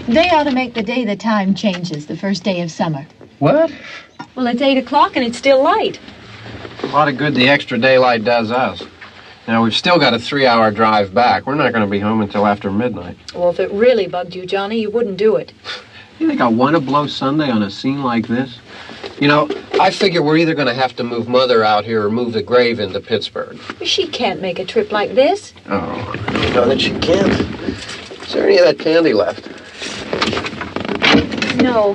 They ought to make the day the time changes, the first day of summer. What? Well, it's 8 o'clock and it's still light. A lot of good the extra daylight does us. Now, we've still got a 3-hour drive back. We're not going to be home until after midnight. Well, if it really bugged you, Johnny, you wouldn't do it. You think I want to blow Sunday on a scene like this? You know, I figure we're either going to have to move Mother out here or move the grave into Pittsburgh. She can't make a trip like this. Oh, I don't know that she can't. Is there any of that candy left? No.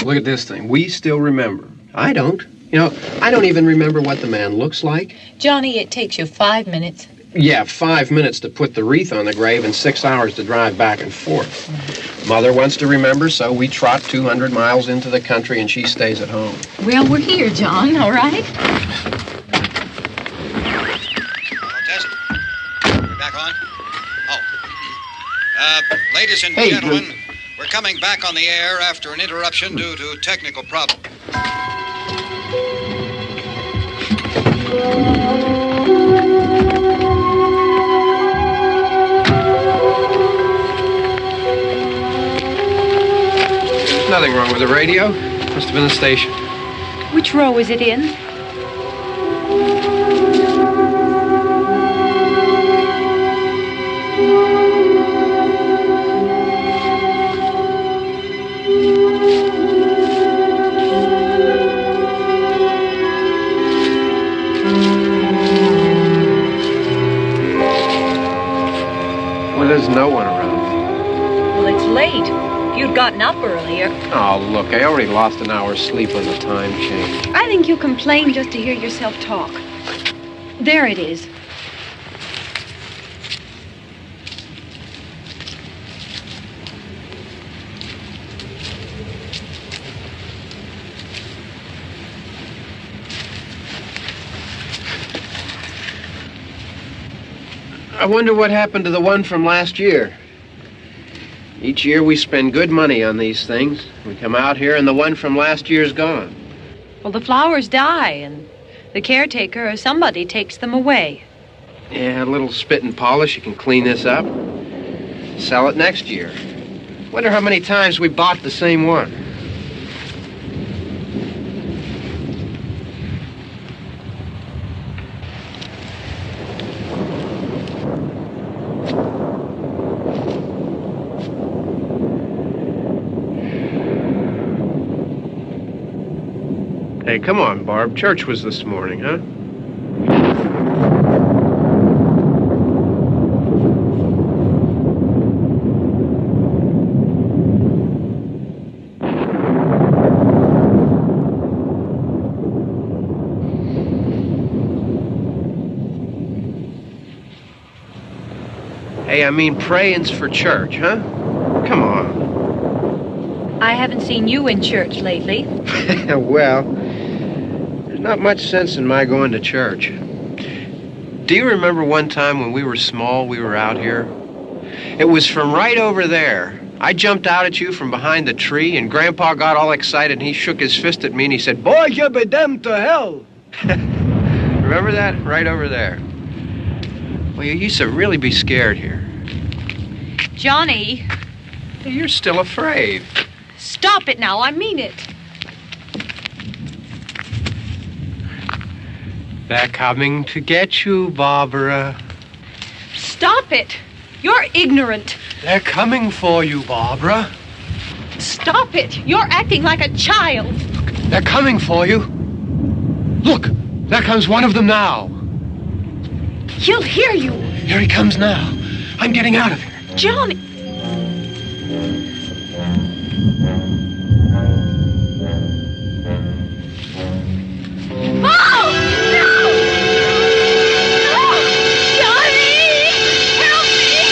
Look at this thing. We still remember. I don't. You know, I don't even remember what the man looks like. Johnny, it takes you 5 minutes. Yeah, 5 minutes to put the wreath on the grave and 6 hours to drive back and forth. Mother wants to remember, so we trot 200 miles into the country and she stays at home. Well, we're here, John, all right? Test. We're back on? Oh. Ladies and gentlemen, we're coming back on the air after an interruption due to technical problem. Nothing wrong with the radio. Must have been the station. Which row is it in? Well, there's no one around. Well, it's late. If you'd gotten up earlier. Oh, look, I already lost an hour's sleep on the time change. I think you complain just to hear yourself talk. There it is. I wonder what happened to the one from last year. Each year we spend good money on these things. We come out here and the one from last year's gone. Well, the flowers die and the caretaker or somebody takes them away. Yeah, a little spit and polish, you can clean this up. Sell it next year. Wonder how many times we bought the same one. Hey, come on, Barb. Church was this morning, huh? Hey, I mean praying's for church, huh? Come on. I haven't seen you in church lately. Well, there's not much sense in my going to church. Do you remember one time when we were small, we were out here? It was from right over there. I jumped out at you from behind the tree, and Grandpa got all excited, and he shook his fist at me, and he said, "Boy, you be damned to hell." Remember that? Right over there. Well, you used to really be scared here. Johnny, You're still afraid. stop it now. I mean it. They're coming to get you, Barbara. Stop it. You're ignorant. They're coming for you, Barbara. Stop it. You're acting like a child. They're coming for you. Look, there comes one of them now. He'll hear you. Here he comes now. I'm getting out of here. Johnny. Oh! No! No! Johnny! Help me!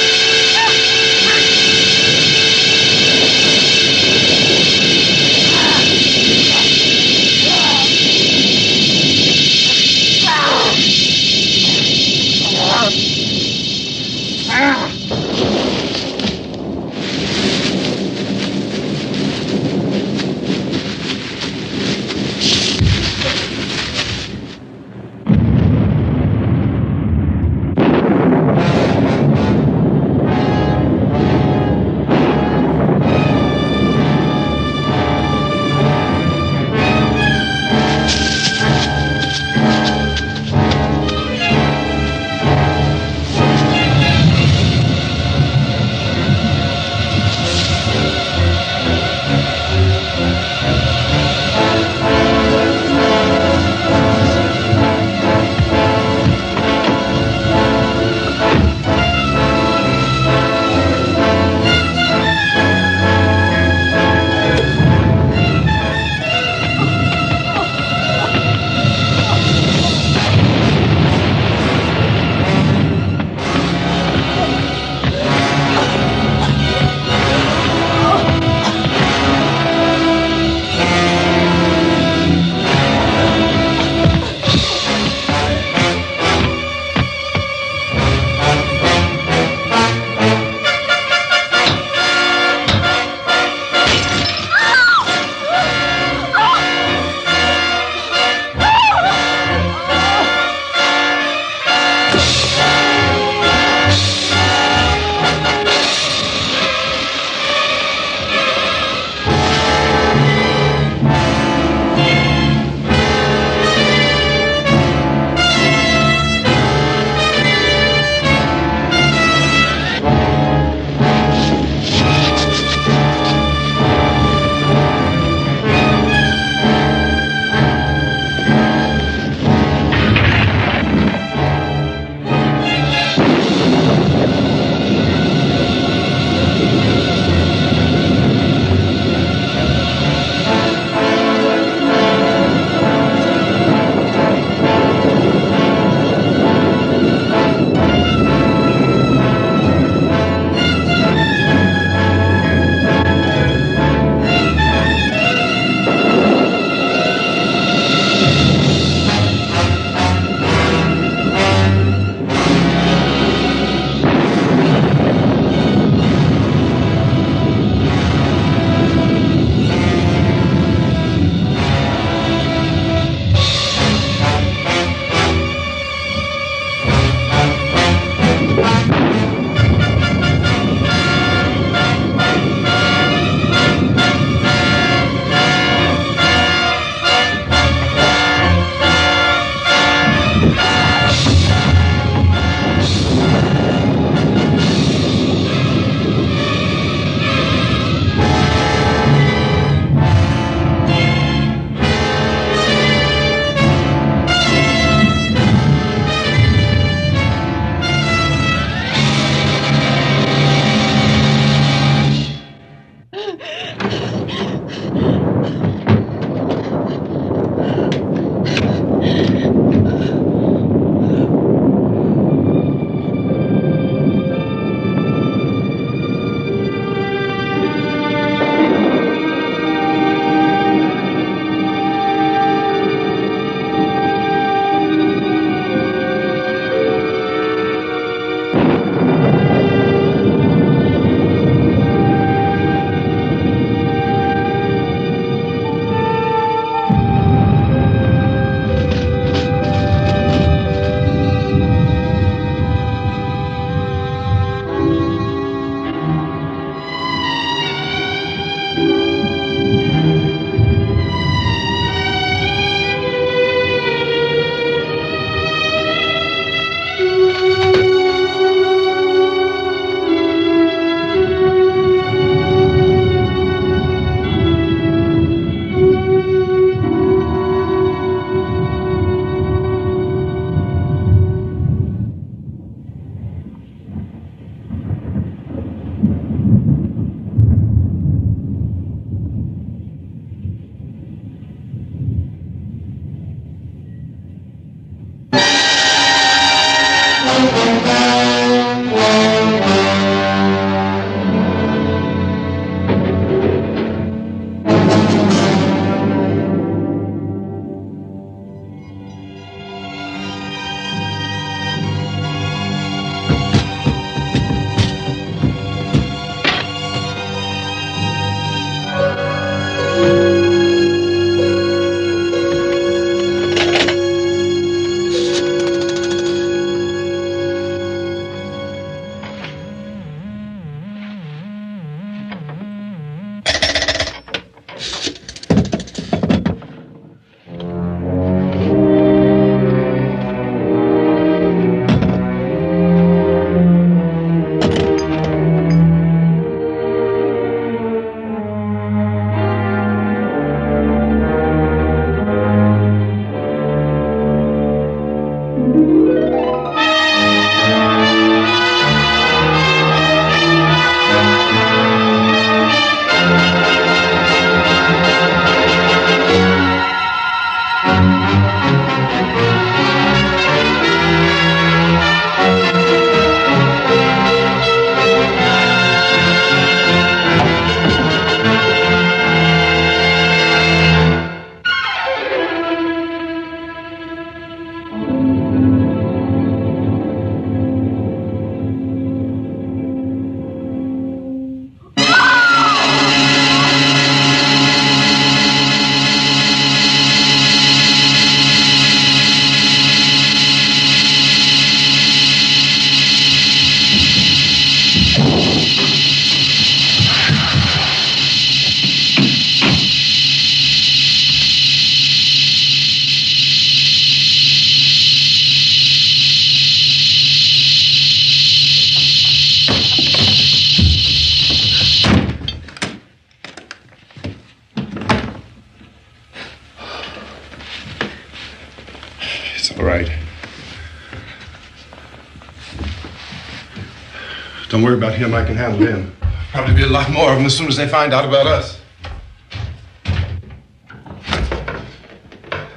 Don't worry about him. I can handle him. Probably be a lot more of them as soon as they find out about us.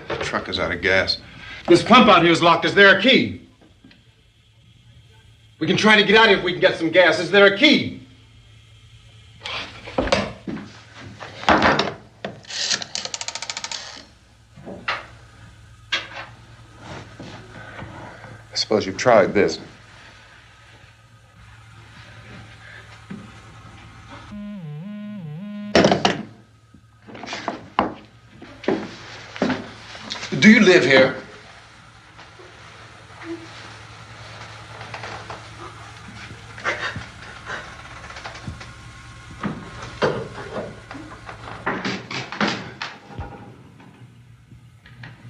The truck is out of gas. This pump out here is locked. Is there a key? We can try to get out here if we can get some gas. Is there a key? I suppose you've tried this. Do you live here?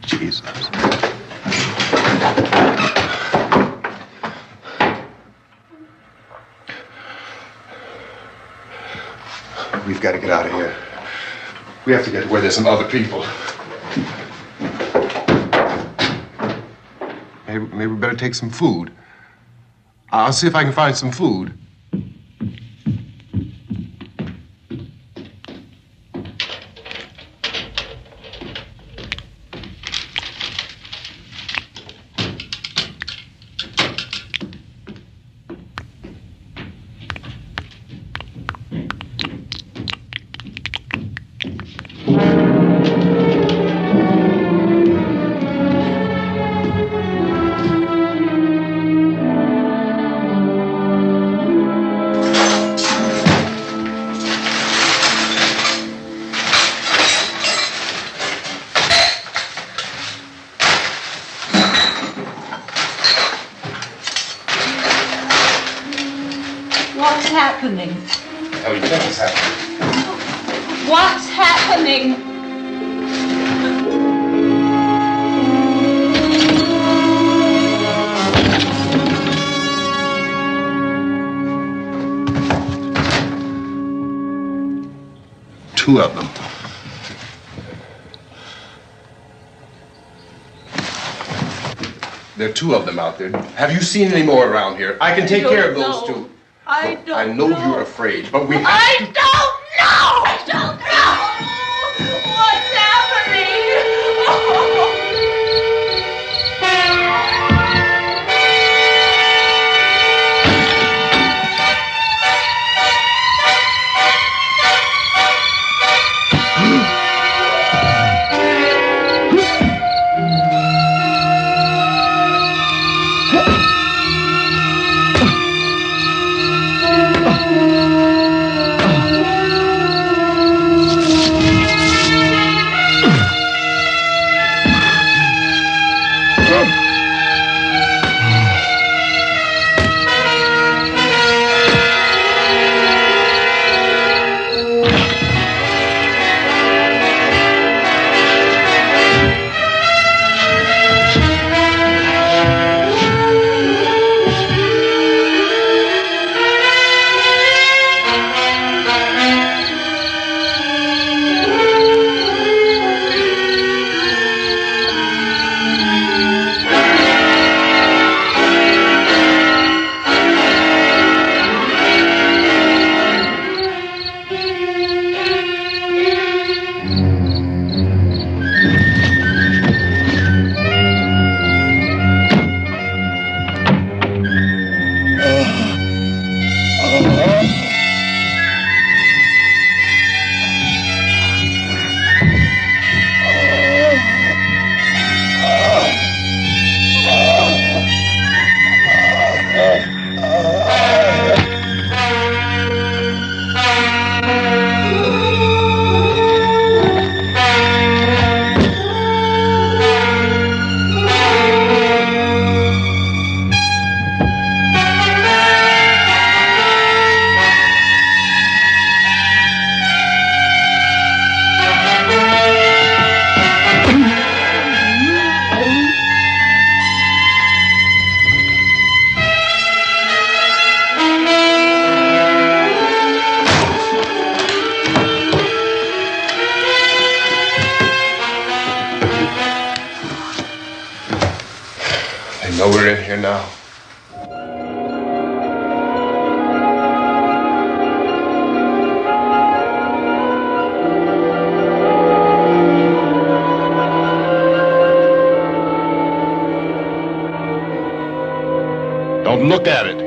Jesus. We've got to get out of here. We have to get where there's some other people. Maybe we better take some food. I'll see if I can find some food. What's happening? Oh, you think it's happening? What's happening? Two of them. There are two of them out there. Have you seen any more around here? I can take care of those two. I don't I know you're afraid, but we have to... I don't know! I don't know! What's I know we're in here now. look at it.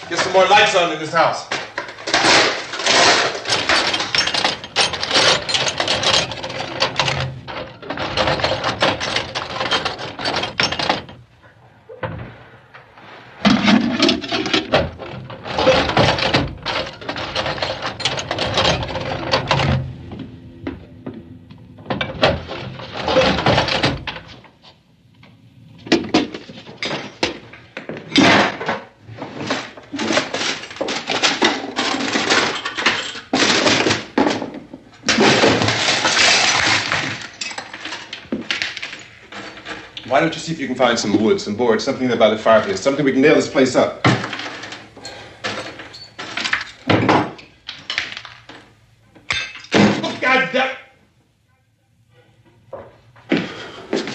Get some more lights on in this house. Why don't you see if you can find some wood, some boards, something there by the fireplace, something we can nail this place up. Oh, God damn!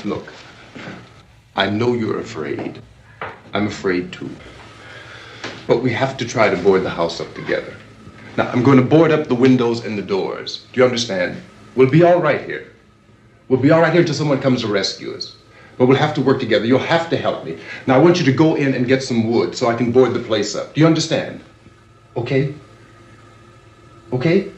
Look, I know you're afraid. I'm afraid too. But we have to try to board the house up together. Now, I'm going to board up the windows and the doors. Do you understand? We'll be all right here. We'll be all right here until someone comes to rescue us. But we'll have to work together. You'll have to help me. Now, I want you to go in and get some wood so I can board the place up. Do you understand? Okay? Okay?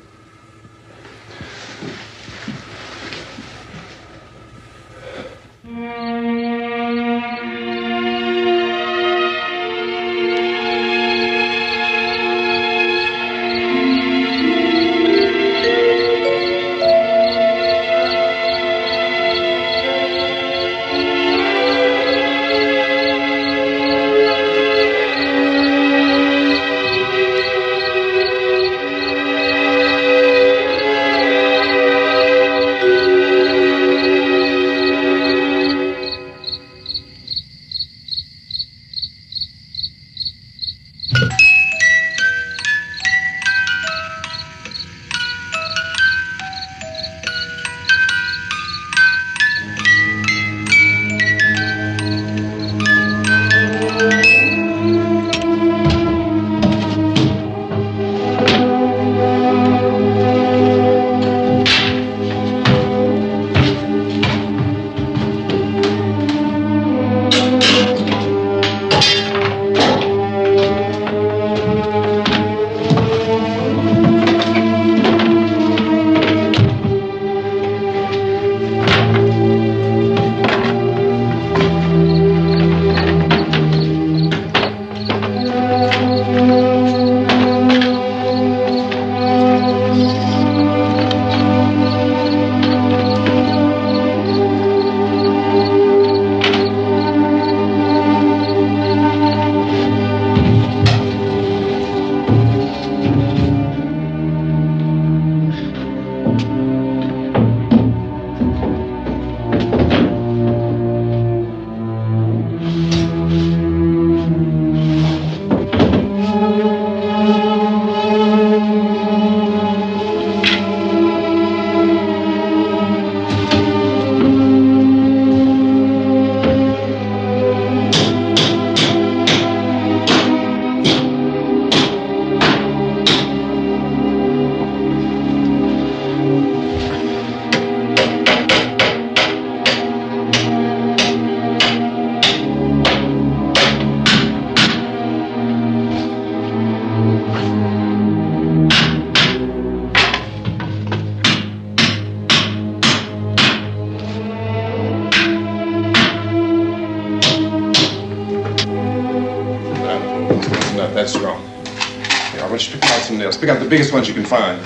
some nails. Pick out the biggest ones you can find.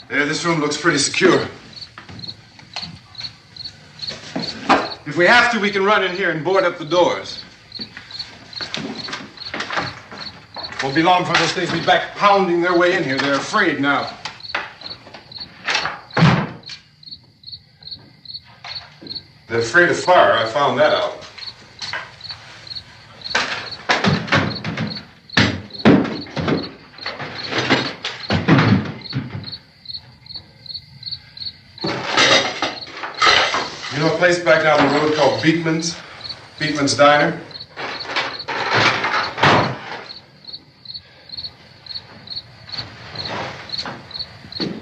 There, this room looks pretty secure. If we have to, we can run in here and board up the doors. Won't be long before those things will be back pounding their way in here. They're afraid now. They're afraid of fire. I found that out. You know a place back down the road called Beekman's? Beekman's Diner?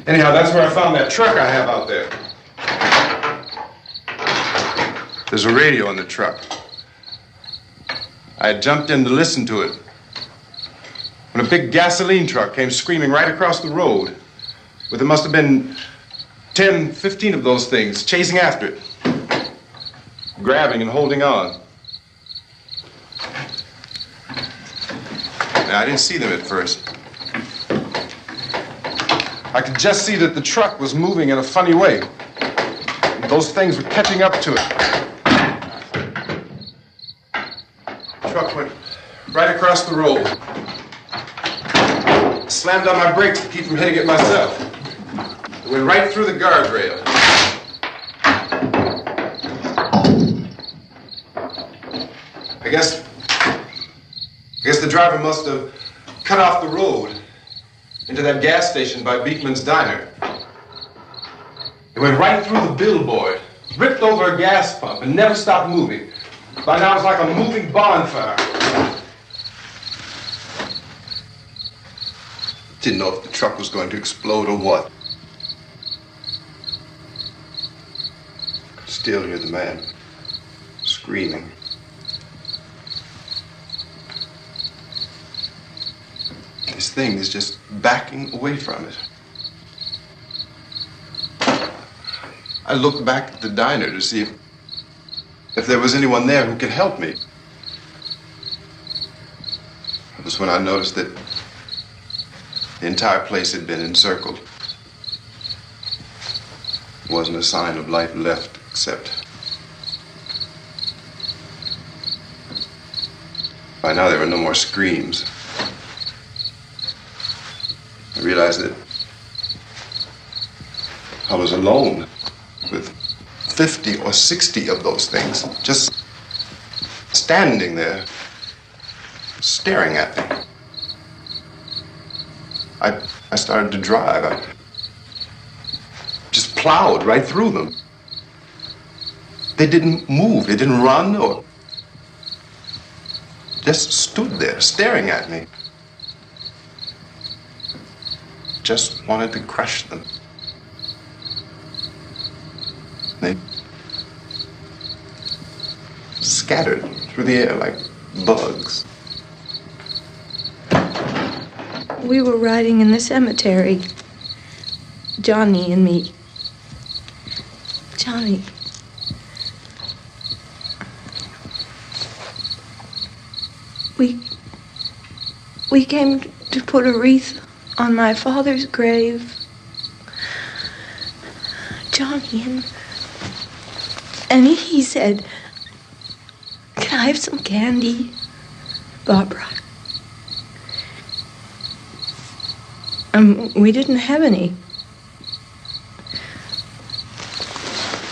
Anyhow, that's where I found that truck I have out there. There's a radio in the truck. I had jumped in to listen to it when a big gasoline truck came screaming right across the road. Well, there must have been 10, 15 of those things chasing after it, grabbing and holding on. Now, I didn't see them at first. I could just see that the truck was moving in a funny way. Those things were catching up to it. The truck went right across the road. I slammed on my brakes to keep from hitting it myself. It went right through the guardrail. I guess the driver must have cut off the road into that gas station by Beekman's Diner. It went right through the billboard, ripped over a gas pump, and never stopped moving. By now, it's like a moving bonfire. Didn't know if the truck was going to explode or what. Could still hear the man screaming. This thing is just backing away from it. I looked back at the diner to see if there was anyone there who could help me. It was when I noticed that the entire place had been encircled. There wasn't a sign of life left except by now there were no more screams. I realized that I was alone with 50 or 60 of those things just standing there, staring at me. I started to drive. I just plowed right through them. They didn't move. They didn't run or just stood there staring at me. Just wanted to crush them. They scattered through the air like bugs. We were riding in the cemetery, Johnny and me. Johnny. We came to put a wreath on my father's grave. Johnny, and he said, "Can I have some candy, Barbara?" We didn't have any.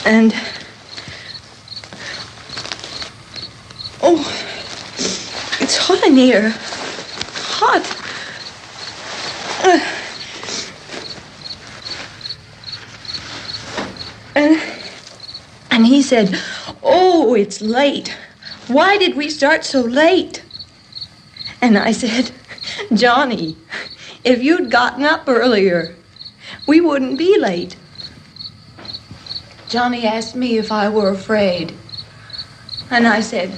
And oh, it's hot in here. Hot. And he said, "Oh, it's late. Why did we start so late?" And I said, "Johnny, if you'd gotten up earlier, we wouldn't be late." Johnny asked me if I were afraid. And I said,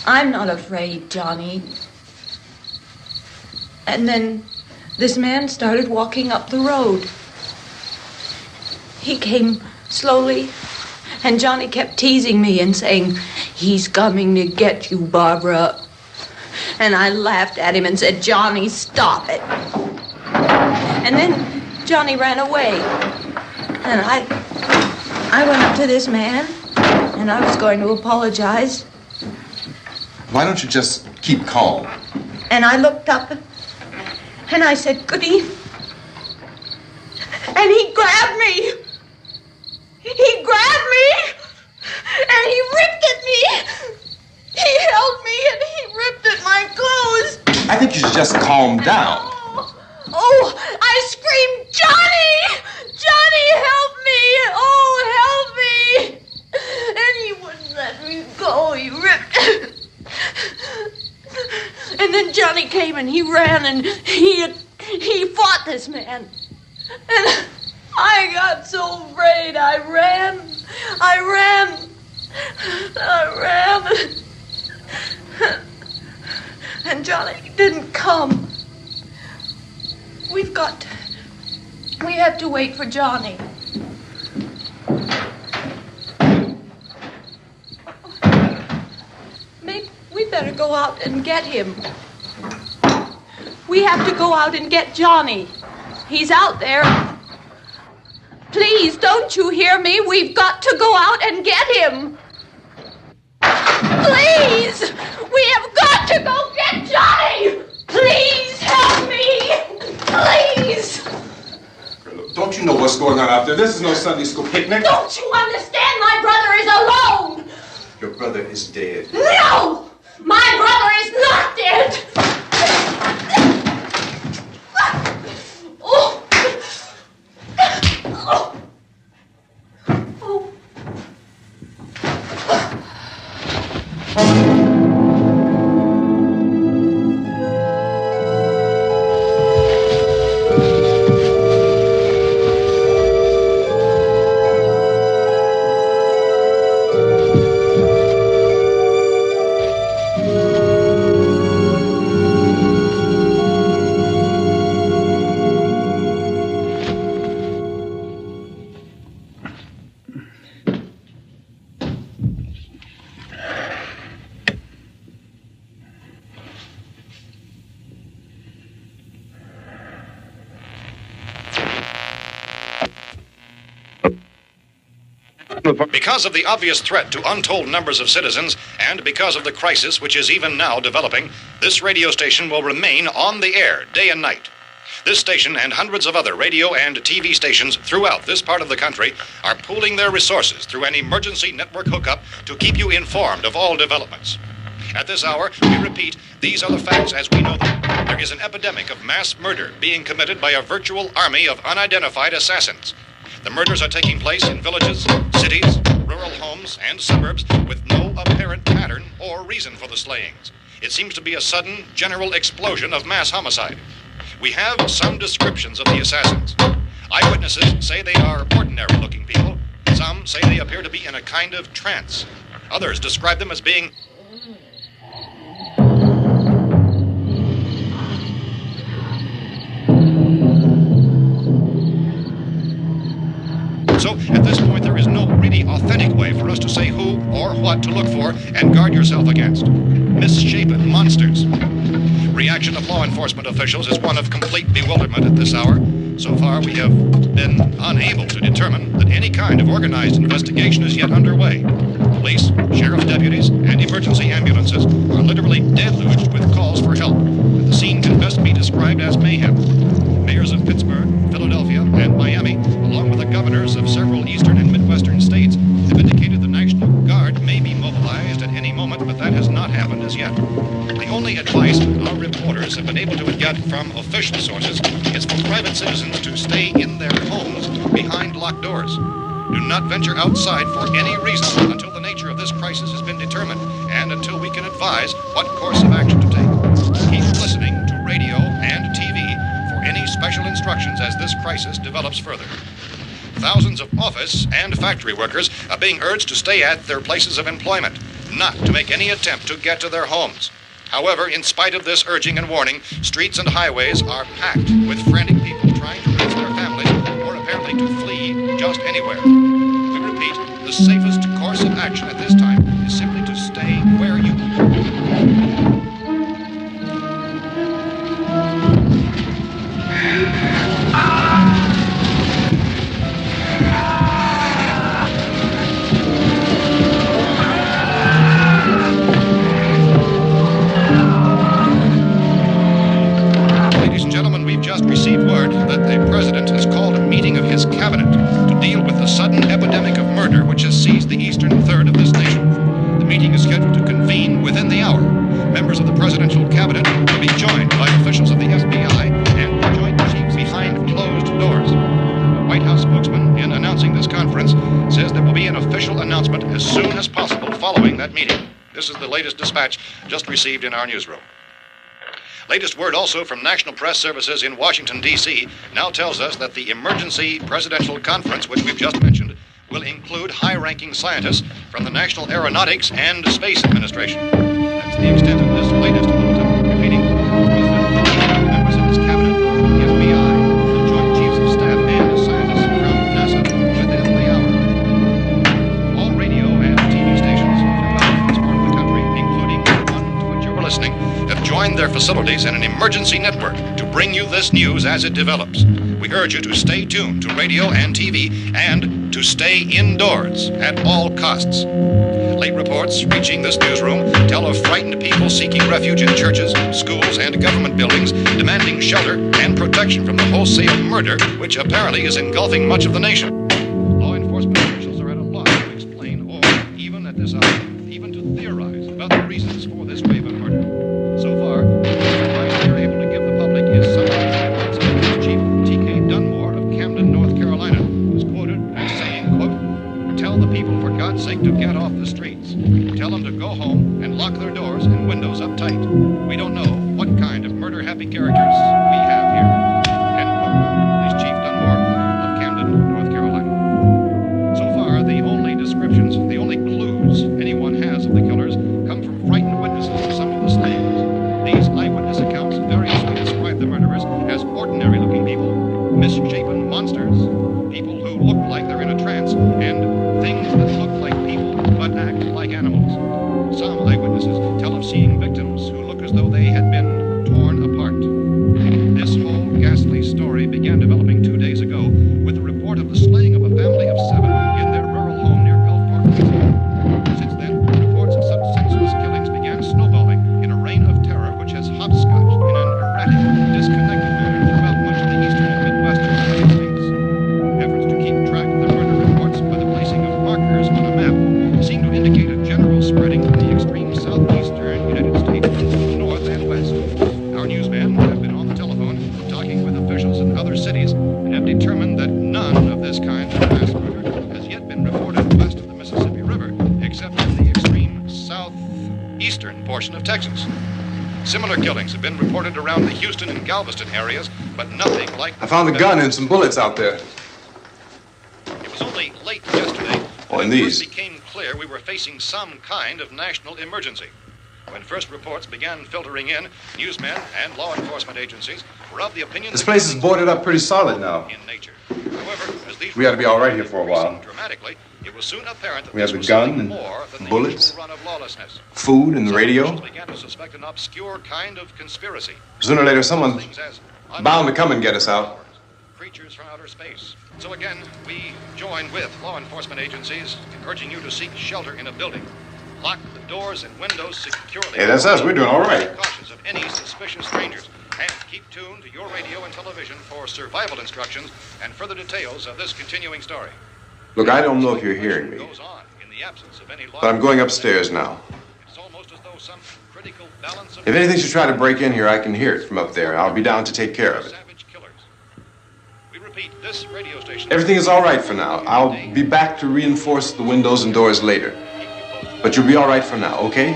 "I'm not afraid, Johnny." And then this man started walking up the road. He came slowly And Johnny kept teasing me and saying, "He's coming to get you, Barbara." And I laughed at him and said, "Johnny, stop it." And then Johnny ran away. And I went up to this man, and I was going to apologize. Why don't you just keep calm? And I looked up, and I said, "Good evening." And he grabbed me. He grabbed me, and he ripped at me. He held me, and he ripped at my clothes. I think you should just calm down. Oh, I screamed, "Johnny! Johnny, help me! Oh, help me!" And he wouldn't let me go. He ripped. And then Johnny came and he ran and he fought this man. And I got so afraid. I ran. And Johnny didn't come. We have to wait for Johnny. Maybe we better go out and get him. We have to go out and get Johnny. He's out there. Please, don't you hear me? We've got to go out and get him. Please! We have got to go get Johnny! Please help me! Please! Don't you know what's going on out there? This is no Sunday school picnic. Don't you understand? My brother is alone! Your brother is dead. No! My brother is not dead! Oh! Oh! Oh! Because of the obvious threat to untold numbers of citizens, and because of the crisis which is even now developing, this radio station will remain on the air day and night. This station and hundreds of other radio and TV stations throughout this part of the country are pooling their resources through an emergency network hookup to keep you informed of all developments. At this hour, we repeat, these are the facts as we know them. There is an epidemic of mass murder being committed by a virtual army of unidentified assassins. The murders are taking place in villages, cities, rural homes, and suburbs with no apparent pattern or reason for the slayings. It seems to be a sudden, general explosion of mass homicide. We have some descriptions of the assassins. Eyewitnesses say they are ordinary-looking people. Some say they appear to be in a kind of trance. Others describe them as being So, at this point, there is no really authentic way for us to say who or what to look for and guard yourself against. Misshapen monsters. Reaction of law enforcement officials is one of complete bewilderment at this hour. So far, we have been unable to determine that any kind of organized investigation is yet underway. Police, sheriff's deputies, and emergency ambulances are literally deluged with calls for help. The scene can best be described as mayhem. Mayors of Pittsburgh, Philadelphia, and Miami, along with the governors of several eastern and midwestern states, have indicated the National Guard may be mobilized at any moment, but that has not happened as yet. The only advice our reporters have been able to get from official sources is for private citizens to stay in their homes behind locked doors. Do not venture outside for any reason until the nature of this crisis has been determined and until we can advise what course of action to take. Keep listening to radio and TV for any special instructions as this crisis develops further. Thousands of office and factory workers are being urged to stay at their places of employment, not to make any attempt to get to their homes. However, in spite of this urging and warning, streets and highways are packed with frantic people trying to reach their families or apparently to flee just anywhere. We repeat, repeat, the safest course of action at this time is simply to stay where you received word that the president has called a meeting of his cabinet to deal with the sudden epidemic of murder which has seized the eastern third of this nation. The meeting is scheduled to convene within the hour. Members of the presidential cabinet will be joined by officials of the FBI and the Joint Chiefs behind closed doors. The White House spokesman, in announcing this conference, says there will be an official announcement as soon as possible following that meeting. This is the latest dispatch just received in our newsroom. Latest word also from National Press Services in Washington, D.C. now tells us that the emergency presidential conference, which we've just mentioned, will include high-ranking scientists from the National Aeronautics and Space Administration. That's the extent of this latest bulletin. Repeating, members of his cabinet, the FBI, the Joint Chiefs of Staff, and scientists from NASA within the hour. All radio and TV stations throughout this part of the country, including the one to which you were listening, have joined their facilities in an emergency network to bring you this news as it develops. We urge you to stay tuned to radio and TV and to stay indoors at all costs. Late reports reaching this newsroom tell of frightened people seeking refuge in churches, schools, and government buildings, demanding shelter and protection from the wholesale murder which apparently is engulfing much of the nation. Law enforcement officials are at a loss to explain or, even at this hour, even to theorize about the reasons for this wave of murder. So far, the advice they're able to give the public is summary statements of Chief T.K. Dunmore of Camden, North Carolina, who's quoted as saying, quote, "Tell the people, for God's sake, to get off the streets. Tell them to go home and lock their doors and windows up tight. We don't know what kind of murder-happy characters we have here." End quote. This Chief Dunmore of Camden, North Carolina. So far, the only descriptions, the only clues anyone has of the killers come from frightened witnesses of some of the slayings. These eyewitness accounts variously describe the murderers as ordinary-looking people, misshapen monsters, people who look like they're in a trance, and things that look like people but act like animals. Some eyewitnesses tell of seeing victims who look as though they had been torn apart. This whole ghastly story began developing 2 days ago with the report of the slaying of a family of 7 in their rural home near Gulfport, Louisiana. Since then, reports of such senseless killings began snowballing in a reign of terror which has hopscotched in an erratic, disconnected manner throughout much of the eastern and midwestern United States. Efforts to keep track of the murder reports by the placing of markers on a map seem to indicate a general spreading from the extreme southeastern United States to the north and west. Our newsmen have been on the telephone talking with officials in other cities and have determined that none of this kind of mass murder has yet been reported west of the Mississippi River, except in the extreme southeastern portion of Texas. Similar killings have been reported around the Houston and Galveston areas, but nothing like... I found a gun and some bullets out there. It was only late yesterday Oh, and that it these. first became clear we were facing some kind of national emergency. When first reports began filtering in, newsmen and law enforcement agencies were of the opinion This that place is killings boarded up pretty solid now. in nature. However, as these We ought to be all right here for a while. increased dramatically, it was soon apparent that We have this the was gun something and more than the bullets. usual run of lawlessness. Food and the Some radio. officials began to suspect an obscure kind of conspiracy. Sooner or later, someone's Things as bound to come and get us out. creatures from outer space. So again, we join with law enforcement agencies, urging you to seek shelter in a building. Lock the doors and windows securely. Hey, that's us. We're doing all right. Cautious of any suspicious strangers. And keep tuned to your radio and television for survival instructions and further details of this continuing story. Look, I don't know if you're hearing me, Goes on in the absence of any law. but I'm going upstairs now. It's almost as though some critical balance of If anything should try to break in here, I can hear it from up there. I'll be down to take care of it. savage killers. We repeat, this radio station. Everything is all right for now. I'll be back to reinforce the windows and doors later. But you'll be all right for now, okay?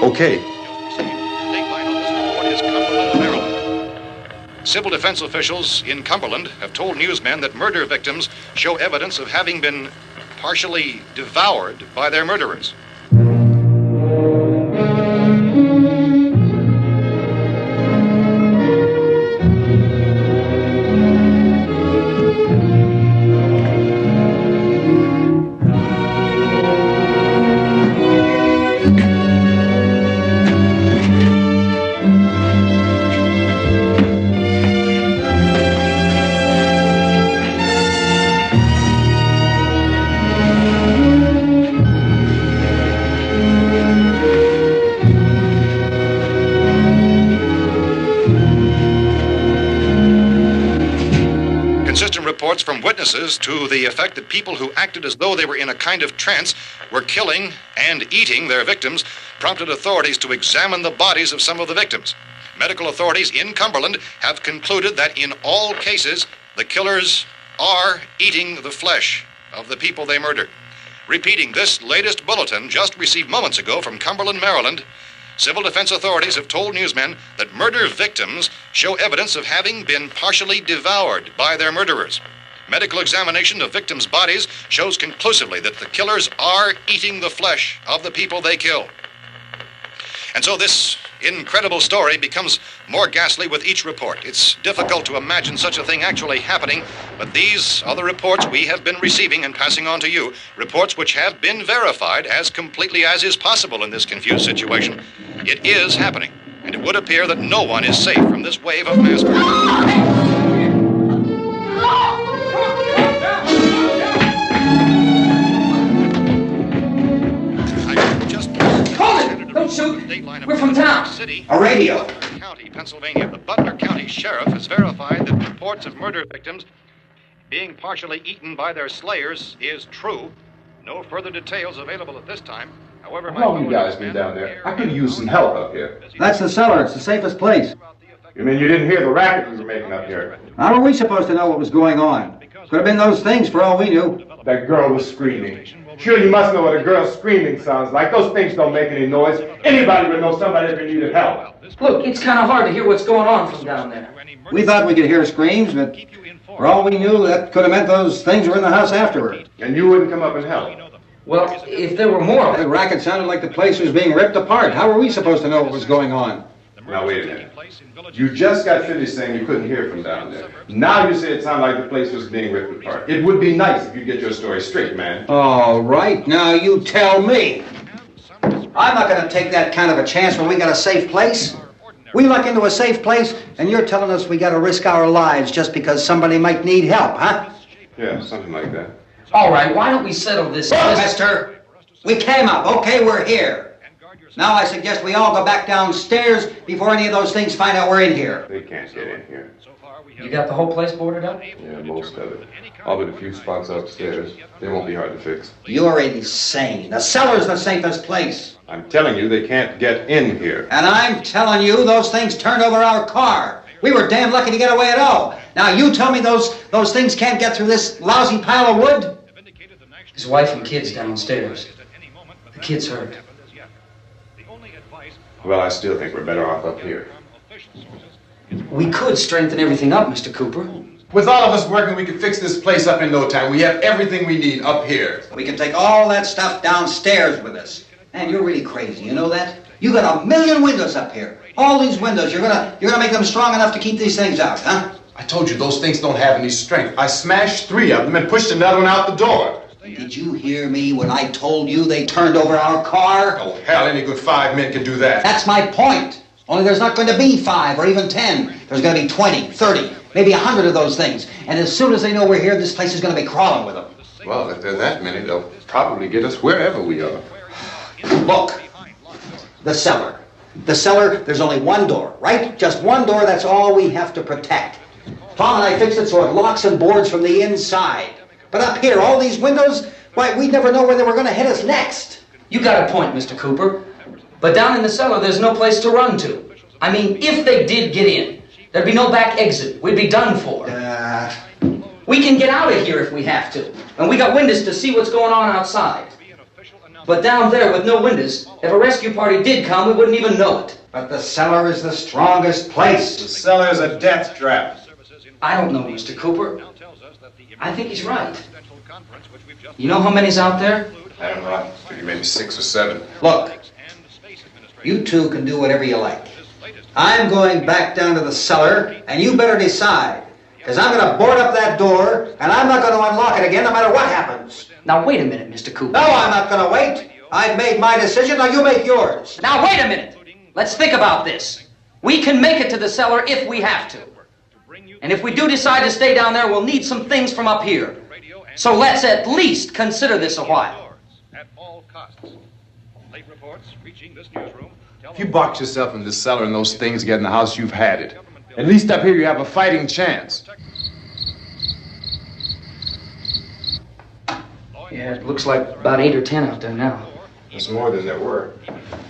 Okay. Dateline on this report is Cumberland, Maryland. Civil defense officials in Cumberland have told newsmen that murder victims show evidence of having been partially devoured by their murderers. reports from witnesses to the effect that people who acted as though they were in a kind of trance were killing and eating their victims prompted authorities to examine the bodies of some of the victims. Medical authorities in Cumberland have concluded that in all cases, the killers are eating the flesh of the people they murdered. Repeating this latest bulletin just received moments ago from Cumberland, Maryland, civil defense authorities have told newsmen that murder victims show evidence of having been partially devoured by their murderers. Medical examination of victims' bodies shows conclusively that the killers are eating the flesh of the people they kill. And so this incredible story becomes more ghastly with each report. It's difficult to imagine such a thing actually happening, but these are the reports we have been receiving and passing on to you, reports which have been verified as completely as is possible in this confused situation. It is happening, and it would appear that no one is safe from this wave of mass murder. Don't shoot. We're from town. A radio. County, Pennsylvania. The Butler County Sheriff has verified that reports of murder victims being partially eaten by their slayers is true. No further details available at this time. However, how long you guys been down there? I could use some help up here. That's the cellar. It's the safest place. You mean you didn't hear the racket we were making up here? How were we supposed to know what was going on? Could have been those things for all we knew. That girl was screaming. Sure, you must know what a girl screaming sounds like. Those things don't make any noise. Anybody would know somebody ever needed help. Look, it's kind of hard to hear what's going on from down there. We thought we could hear screams, but for all we knew, that could have meant those things were in the house afterward. And you wouldn't come up and help? Well, if there were more... The racket sounded like the place was being ripped apart. How were we supposed to know what was going on? Now, wait a minute. You just got finished saying you couldn't hear from down there. Now you say it sounded like the place was being ripped apart. It would be nice if you get your story straight, man. All right, now you tell me. I'm not going to take that kind of a chance when we got a safe place. We luck into a safe place, and you're telling us we got to risk our lives just because somebody might need help, huh? Yeah, something like that. All right, why don't we settle this? Look, mister, we came up. Okay, we're here. Now I suggest we all go back downstairs before any of those things find out we're in here. They can't get in here. You got the whole place boarded up? Yeah, most of it. All but a few spots upstairs. They won't be hard to fix. You're insane. The cellar's the safest place. I'm telling you, they can't get in here. And I'm telling you, those things turned over our car. We were damn lucky to get away at all. Now you tell me those things can't get through this lousy pile of wood? His wife and kids downstairs. The kid's hurt. Well, I still think we're better off up here. We could strengthen everything up, Mr. Cooper. With all of us working, we could fix this place up in no time. We have everything we need up here. We can take all that stuff downstairs with us. Man, you're really crazy, you know that? You got 1,000,000 windows up here. All these windows, you're gonna make them strong enough to keep these things out, huh? I told you those things don't have any strength. I smashed 3 of them and pushed another one out the door. Did you hear me when I told you they turned over our car? Oh, hell, any good 5 men could do that. That's my point. Only there's not going to be 5 or even 10. There's going to be 20, 30, maybe 100 of those things. And as soon as they know we're here, this place is going to be crawling with them. Well, if there are that many, they'll probably get us wherever we are. Look, the cellar. The cellar, there's only one door, right? Just one door, that's all we have to protect. Tom and I fixed it so it locks and boards from the inside. But up here, all these windows, why, we'd never know where they were going to hit us next. You got a point, Mr. Cooper. But down in the cellar, there's no place to run to. I mean, if they did get in, there'd be no back exit. We'd be done for. We can get out of here if we have to. And we got windows to see what's going on outside. But down there with no windows, if a rescue party did come, we wouldn't even know it. But the cellar is the strongest place. The cellar is a death trap. I don't know, Mr. Cooper. I think he's right. You know how many's out there? I don't know. Maybe 6 or 7. Look, you two can do whatever you like. I'm going back down to the cellar, and you better decide. Because I'm going to board up that door, and I'm not going to unlock it again no matter what happens. Now, wait a minute, Mr. Cooper. No, I'm not going to wait. I've made my decision, now you make yours. Now, wait a minute. Let's think about this. We can make it to the cellar if we have to. And if we do decide to stay down there, we'll need some things from up here. So let's at least consider this a while. If you box yourself in this cellar and those things get in the house, you've had it. At least up here you have a fighting chance. Yeah, it looks like about 8 or 10 out there now. There's more than there were.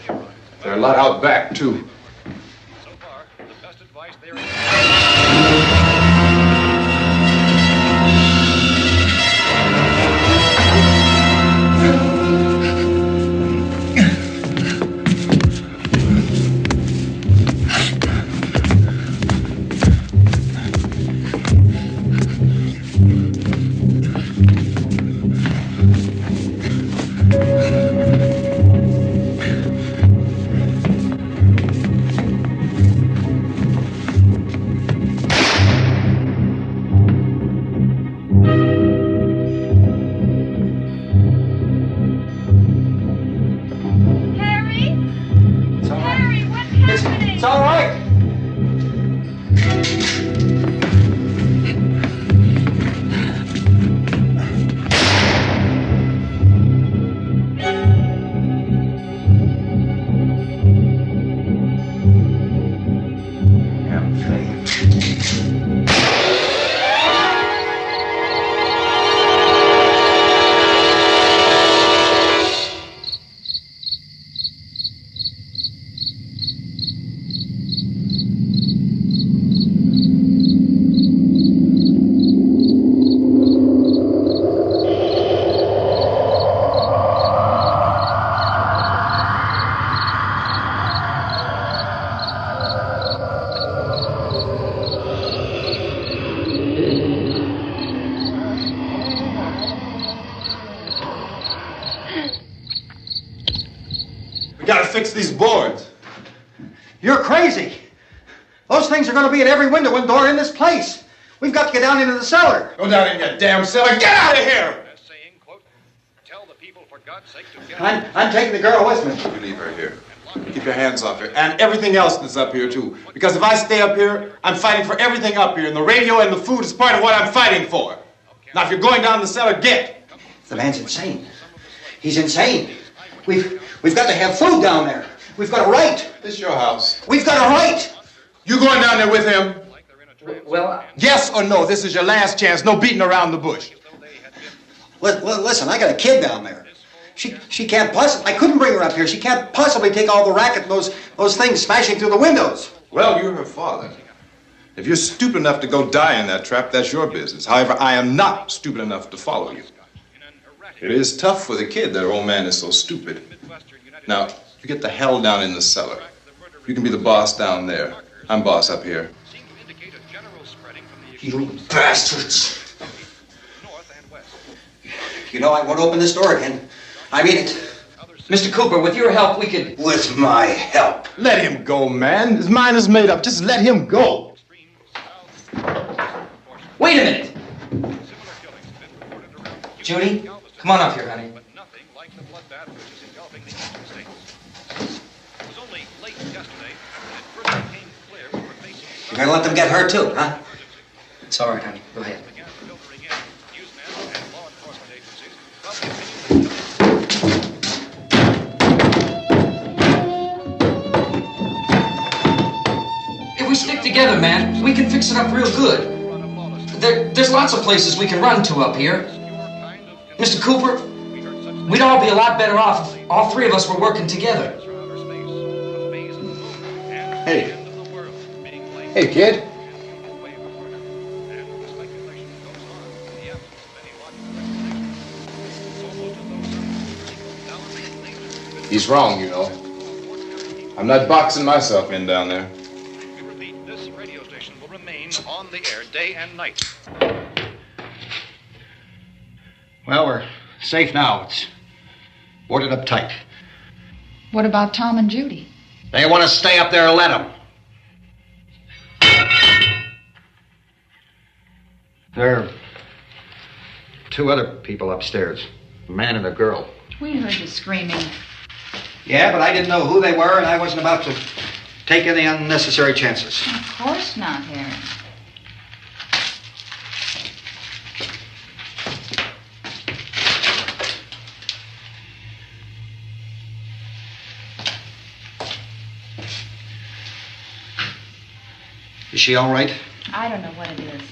There are a lot out back, too. So far, the best advice there It's all right. We gotta fix these boards. You're crazy. Those things are going to be at every window and door in this place. We've got to get down into the cellar. Go down in your damn cellar. Get out of here! saying, quote, tell the people for God's sake to get I'm taking the girl with me. You leave her here. Keep your hands off her. And everything else that's up here, too. Because if I stay up here, I'm fighting for everything up here. And the radio and the food is part of what I'm fighting for. Now, if you're going down the cellar, get. The man's insane. He's insane. We've got to have food down there. We've got a right. This is your house. We've got a right. You going down there with him? Well, Yes or no? This is your last chance. No beating around the bush. Listen, I got a kid down there. She can't possibly. I couldn't bring her up here. She can't possibly take all the racket and those things smashing through the windows. Well, you're her father. If you're stupid enough to go die in that trap, that's your business. However, I am not stupid enough to follow you. It is tough for the kid that her old man is so stupid. Now, you get the hell down in the cellar. You can be the boss down there. I'm boss up here. You bastards. You know I won't open this door again. I mean it. Mr. Cooper, with your help, we could... With my help. Let him go, man. His mind is made up. Just let him go. Wait a minute. Judy, come on up here, honey. You're gonna let them get hurt too, huh? It's all right, honey. Go ahead. If we stick together, man, we can fix it up real good. There's lots of places we can run to up here. Mr. Cooper, we'd all be a lot better off if all three of us were working together. Hey. Hey, kid. He's wrong, you know. I'm not boxing myself in down there. We repeat, this radio station will remain on the air day and night. Well, we're safe now. It's boarded up tight. What about Tom and Judy? They want to stay up there and let them. There are two other people upstairs, a man and a girl. We heard you screaming. Yeah, but I didn't know who they were, and I wasn't about to take any unnecessary chances. Of course not, Harry. Is she all right? I don't know what it is.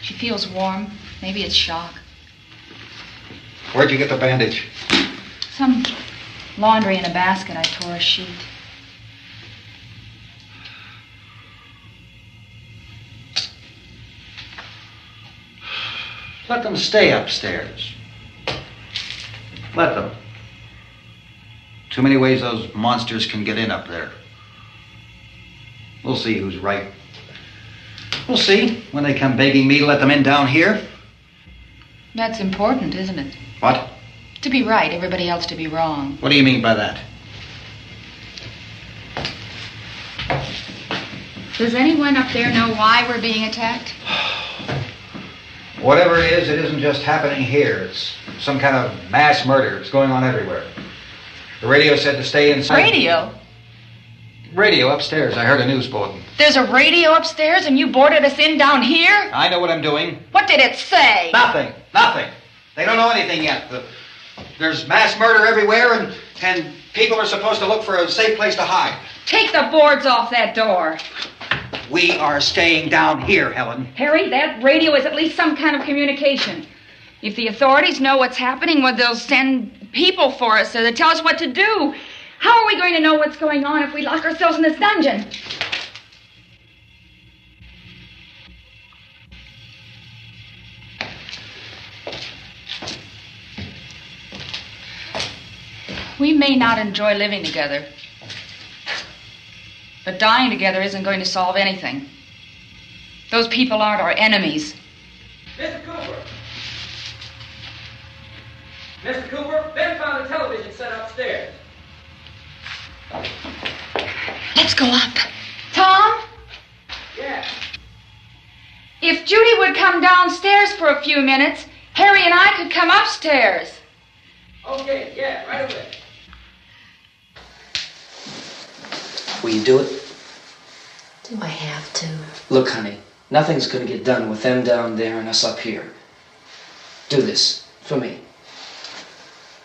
She feels warm. Maybe it's shock. Where'd you get the bandage? Some laundry in a basket. I tore a sheet. Let them stay upstairs. Let them. Too many ways those monsters can get in up there. We'll see who's right. We'll see when they come begging me to let them in down here. That's important, isn't it? What? To be right, everybody else to be wrong. What do you mean by that? Does anyone up there know why we're being attacked? Whatever it isn't just happening here. It's some kind of mass murder. It's going on everywhere. The radio said to stay inside. Radio? Radio upstairs. I heard a news bulletin. There's a radio upstairs and you boarded us in down here? I know what I'm doing. What did it say? Nothing. They don't know anything yet. There's mass murder everywhere and people are supposed to look for a safe place to hide. Take the boards off that door. We are staying down here, Helen. Harry, that radio is at least some kind of communication. If the authorities know what's happening, well, they'll send people for us to tell us what to do. How are we going to know what's going on if we lock ourselves in this dungeon? We may not enjoy living together, but dying together isn't going to solve anything. Those people aren't our enemies. Mr. Cooper! Mr. Cooper, Ben found a television set upstairs. Let's go up. Tom? Yeah. If Judy would come downstairs for a few minutes, Harry and I could come upstairs. Okay, yeah, right away. Will you do it? Do I have to? Look, honey, nothing's gonna get done with them down there and us up here. Do this for me.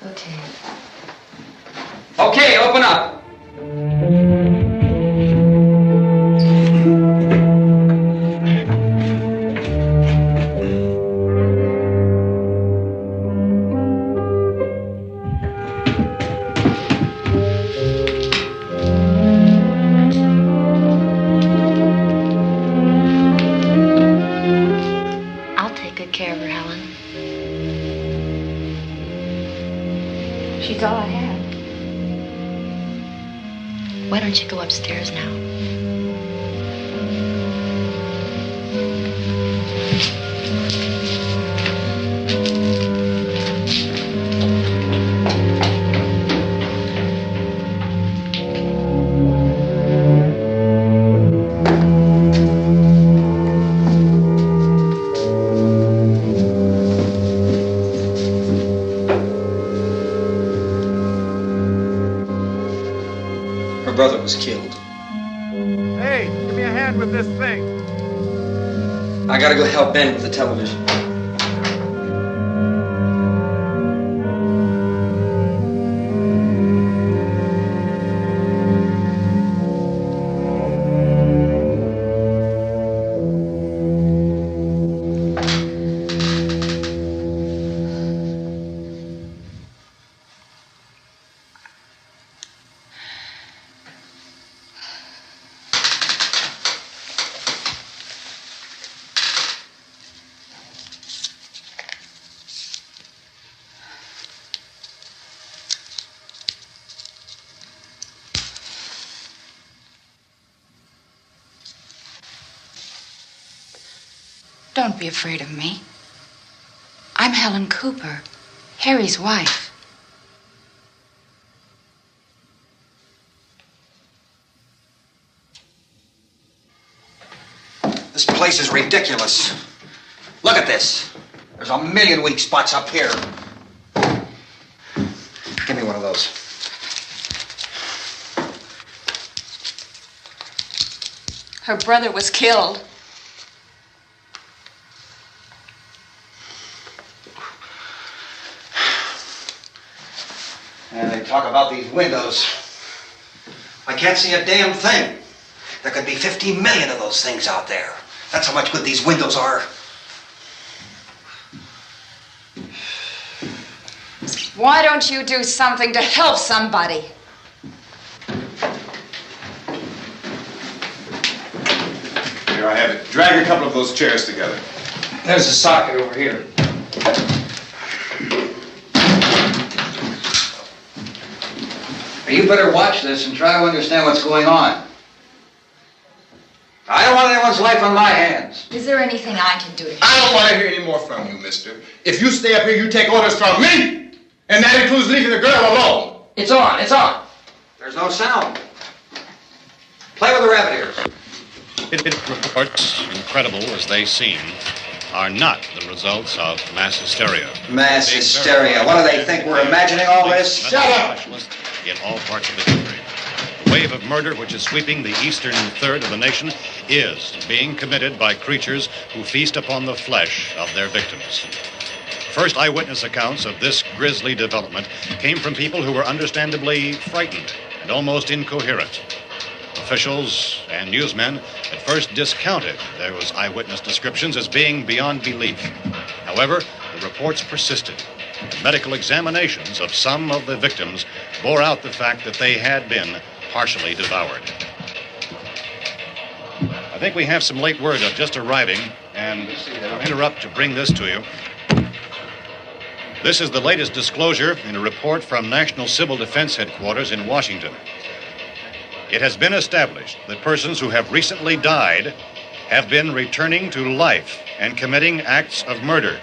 Okay. Okay, open up. I'll take good care of her, Helen. She's all I have. Why don't you go upstairs now? Her brother was killed. Hey, give me a hand with this thing. I gotta go help Ben with the television. Don't be afraid of me. I'm Helen Cooper, Harry's wife. This place is ridiculous. Look at this. There's a million weak spots up here. Give me one of those. Her brother was killed. And they talk about these windows. I can't see a damn thing. There could be 50 million of those things out there. That's how much good these windows are. Why don't you do something to help somebody? Here I have it. Drag a couple of those chairs together. There's a socket over here. You better watch this and try to understand what's going on. I don't want anyone's life on my hands. Is there anything I can do to help? I don't want to hear any more from you, mister. If you stay up here, you take orders from me. And that includes leaving the girl alone. It's on, it's on. There's no sound. Play with the rabbit ears. Reports, incredible as they seem, are not the results of mass hysteria. Mass hysteria. What do they think? We're imagining all this? Shut up! In all parts of the country. The wave of murder which is sweeping the eastern third of the nation is being committed by creatures who feast upon the flesh of their victims. First eyewitness accounts of this grisly development came from people who were understandably frightened and almost incoherent. Officials and newsmen at first discounted those eyewitness descriptions as being beyond belief. However, the reports persisted. The medical examinations of some of the victims bore out the fact that they had been partially devoured. I think we have some late word just arriving, and I'll interrupt to bring this to you. This is the latest disclosure in a report from National Civil Defense Headquarters in Washington. It has been established that persons who have recently died have been returning to life and committing acts of murder.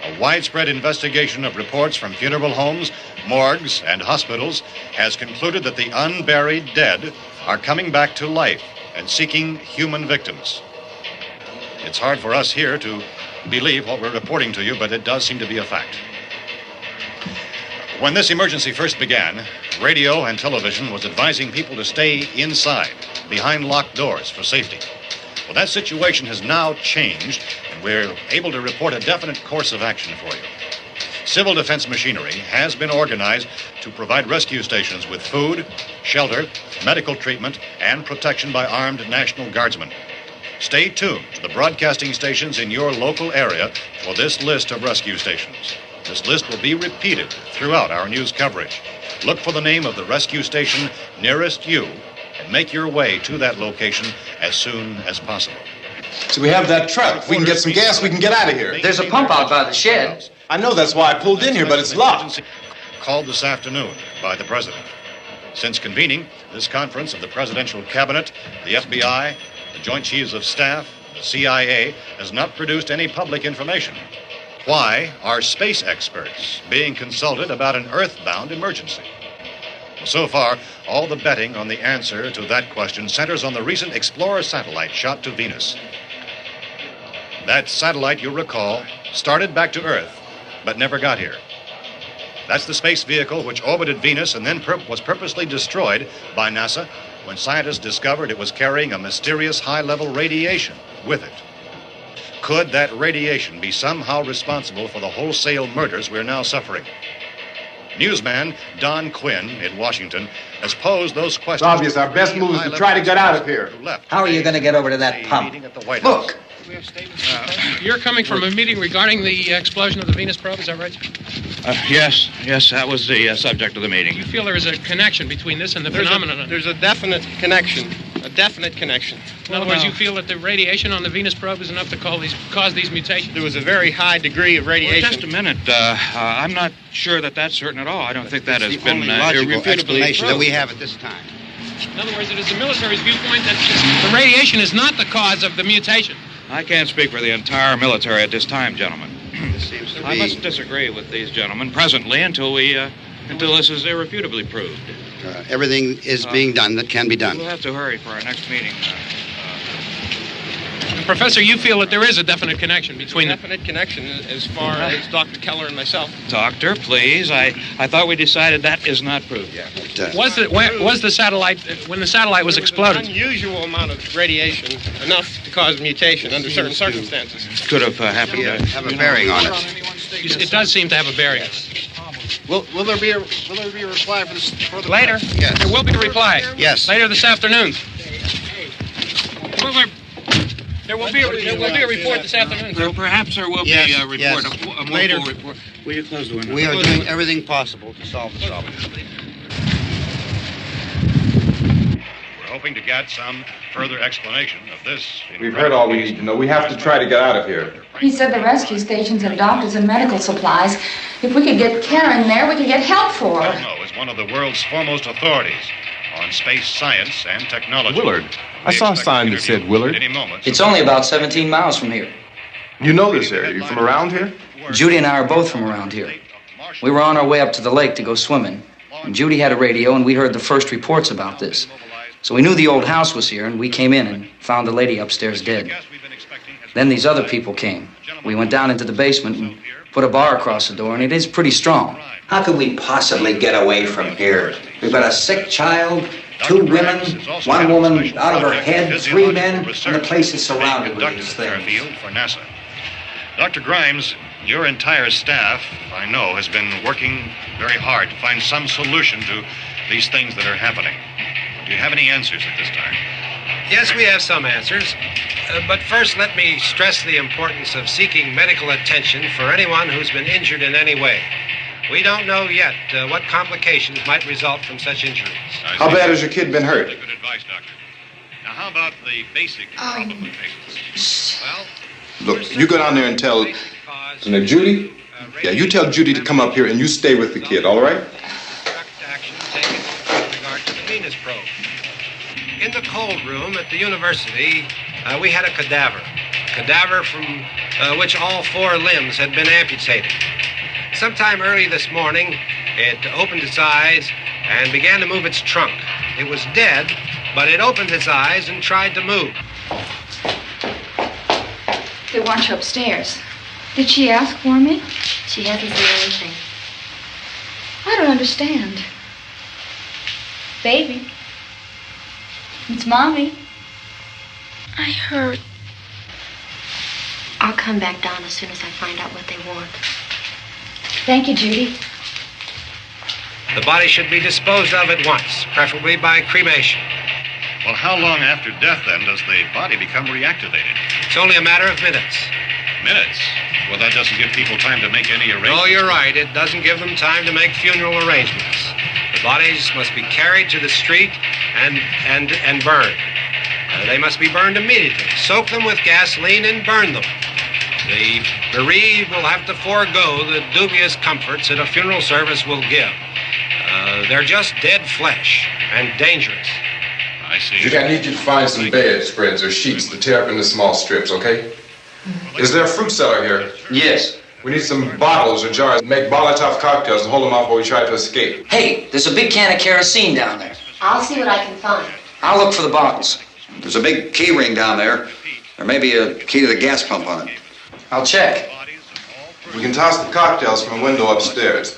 A widespread investigation of reports from funeral homes, morgues, and hospitals has concluded that the unburied dead are coming back to life and seeking human victims. It's hard for us here to believe what we're reporting to you, but it does seem to be a fact. When this emergency first began, radio and television was advising people to stay inside, behind locked doors for safety. Well, that situation has now changed, and we're able to report a definite course of action for you. Civil defense machinery has been organized to provide rescue stations with food, shelter, medical treatment, and protection by armed National Guardsmen. Stay tuned to the broadcasting stations in your local area for this list of rescue stations. This list will be repeated throughout our news coverage. Look for the name of the rescue station nearest you and make your way to that location as soon as possible. So we have that truck. If we can get some gas, we can get out of here. There's a pump out by the shed. I know, that's why I pulled in here, but it's locked. Called this afternoon by the President. Since convening this conference of the Presidential Cabinet, the FBI, the Joint Chiefs of Staff, the CIA has not produced any public information. Why are space experts being consulted about an earthbound emergency? So far, all the betting on the answer to that question centers on the recent Explorer satellite shot to Venus. That satellite, you'll recall, started back to Earth, but never got here. That's the space vehicle which orbited Venus and then was purposely destroyed by NASA when scientists discovered it was carrying a mysterious high-level radiation with it. Could that radiation be somehow responsible for the wholesale murders we're now suffering? Newsman Don Quinn in Washington has posed those questions. It's obvious our best move is to try to get out of here. How are you going to get over to that pump? Look! You're coming from a meeting regarding the explosion of the Venus probe, is that right? Yes, that was the subject of the meeting. You feel there is a connection between this and the phenomenon? There's a definite connection. In other words, you feel that the radiation on the Venus probe is enough to cause these mutations? There was a very high degree of radiation. Well, just a minute. I'm not sure that that's certain at all. I don't think that has been logical explanation that we proved. have at this time. In other words, it is the military's viewpoint that the radiation is not the cause of the mutation. I can't speak for the entire military at this time, gentlemen. This seems to be... I must disagree with these gentlemen presently until this is irrefutably proved. Everything is being done that can be done. We'll have to hurry for our next meeting. Professor, you feel that there is a definite connection between them? Definite connection as far as Dr. Keller and myself. Doctor, please. I thought we decided that is not proved yet. Was the satellite, when the satellite was exploded? An unusual amount of radiation, enough to cause mutation under certain circumstances. Could have happened. Have a bearing on it. It does seem to have a bearing. Will there be a reply for the later? Yes. There will be a reply. Yes. Later this afternoon. There will be a report this afternoon. Perhaps there will be a report, a full report. Will you close the window? We are doing everything possible to solve the problem. We're hoping to get some further explanation of this. We've heard all we need to know. We have to try to get out of here. He said the rescue stations have doctors and medical supplies. If we could get care in there, we could get help for her. Cosmo is one of the world's foremost authorities on space science and technology. Willard. I saw a sign that said Willard. Any moment. It's only about 17 miles from here. You know this area. You from around here? Judy and I are both from around here. We were on our way up to the lake to go swimming, and Judy had a radio, and we heard the first reports about this. So we knew the old house was here, and we came in and found the lady upstairs dead. Then these other people came. We went down into the basement and put a bar across the door, and it is pretty strong. How could we possibly get away from here? We've got a sick child, 2 women, 1 woman out of her head, 3 men, and the place is surrounded with these things. For NASA. Dr. Grimes, your entire staff, I know, has been working very hard to find some solution to these things that are happening. Do you have any answers at this time? Yes, we have some answers. But first, let me stress the importance of seeking medical attention for anyone who's been injured in any way. We don't know yet what complications might result from such injuries. How bad has your kid been hurt? Good advice, Doctor. Now, how about the basic complications? Well, Look, you go down there and tell... Now, Judy? Yeah, you tell Judy to come up here and you stay with the kid, all right? action taken with regard to the Venus probe. In the cold room at the university, we had a cadaver from which all 4 limbs had been amputated. Sometime early this morning, it opened its eyes and began to move its trunk. It was dead, but it opened its eyes and tried to move. They want you upstairs. Did she ask for me? She hasn't said anything. I don't understand. Baby. It's Mommy. I heard. I'll come back down as soon as I find out what they want. Thank you, Judy. The body should be disposed of at once, preferably by cremation. Well, how long after death, then, does the body become reactivated? It's only a matter of minutes. Minutes? Well, that doesn't give people time to make any arrangements. Oh, you're right. It doesn't give them time to make funeral arrangements. The bodies must be carried to the street and burned. They must be burned immediately. Soak them with gasoline and burn them. The bereaved will have to forego the dubious comforts that a funeral service will give. They're just dead flesh and dangerous. I see. Judy, I need you to find some bedspreads or sheets to tear up into small strips, okay? Is there a fruit cellar here? Yes. We need some bottles or jars to make Molotov cocktails and hold them off while we try to escape. Hey, there's a big can of kerosene down there. I'll see what I can find. I'll look for the bottles. There's a big key ring down there. There may be a key to the gas pump on it. I'll check. We can toss the cocktails from a window upstairs.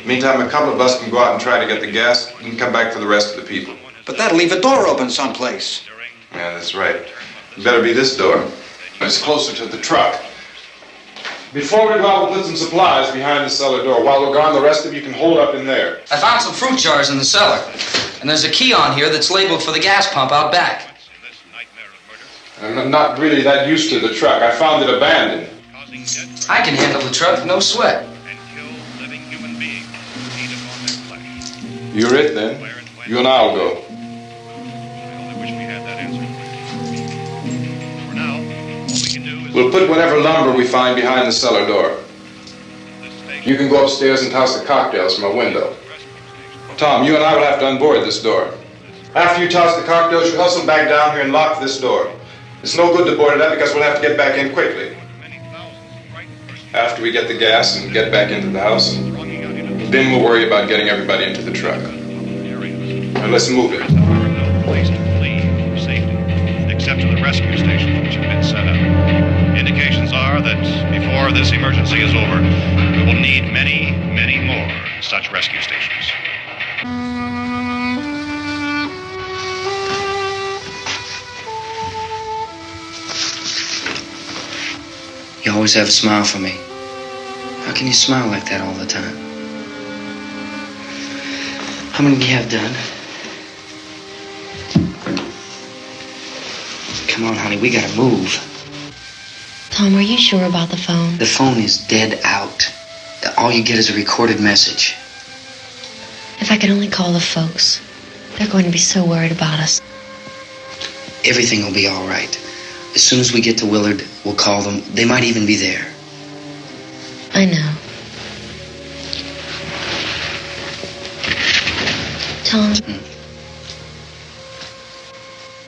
Meantime, a couple of us can go out and try to get the gas and come back for the rest of the people. But that'll leave a door open someplace. Yeah, that's right. It better be this door. It's closer to the truck. Before we go out, we'll put some supplies behind the cellar door. While we're gone, the rest of you can hold up in there. I found some fruit jars in the cellar. And there's a key on here that's labeled for the gas pump out back. I'm not really that used to the truck. I found it abandoned. I can handle the truck, no sweat. You're it, then. You and I'll go. We'll put whatever lumber we find behind the cellar door. You can go upstairs and toss the cocktails from a window. Tom, you and I will have to unboard this door. After you toss the cocktails, you hustle back down here and lock this door. It's no good to board it up because we'll have to get back in quickly. After we get the gas and get back into the house, then we'll worry about getting everybody into the truck. Now let's move it. No place to flee for safety, except to the rescue stations which have been set up. Indications are that before this emergency is over, we will need many, many more such rescue stations. You always have a smile for me. How can you smile like that all the time? How many do you have done? Come on, honey, we gotta move. Tom, are you sure about the phone? The phone is dead out. all you get is a recorded message. If I could only call the folks. They're going to be so worried about us. Everything will be all right. As soon as we get to Willard, we'll call them. They might even be there. I know. Tom?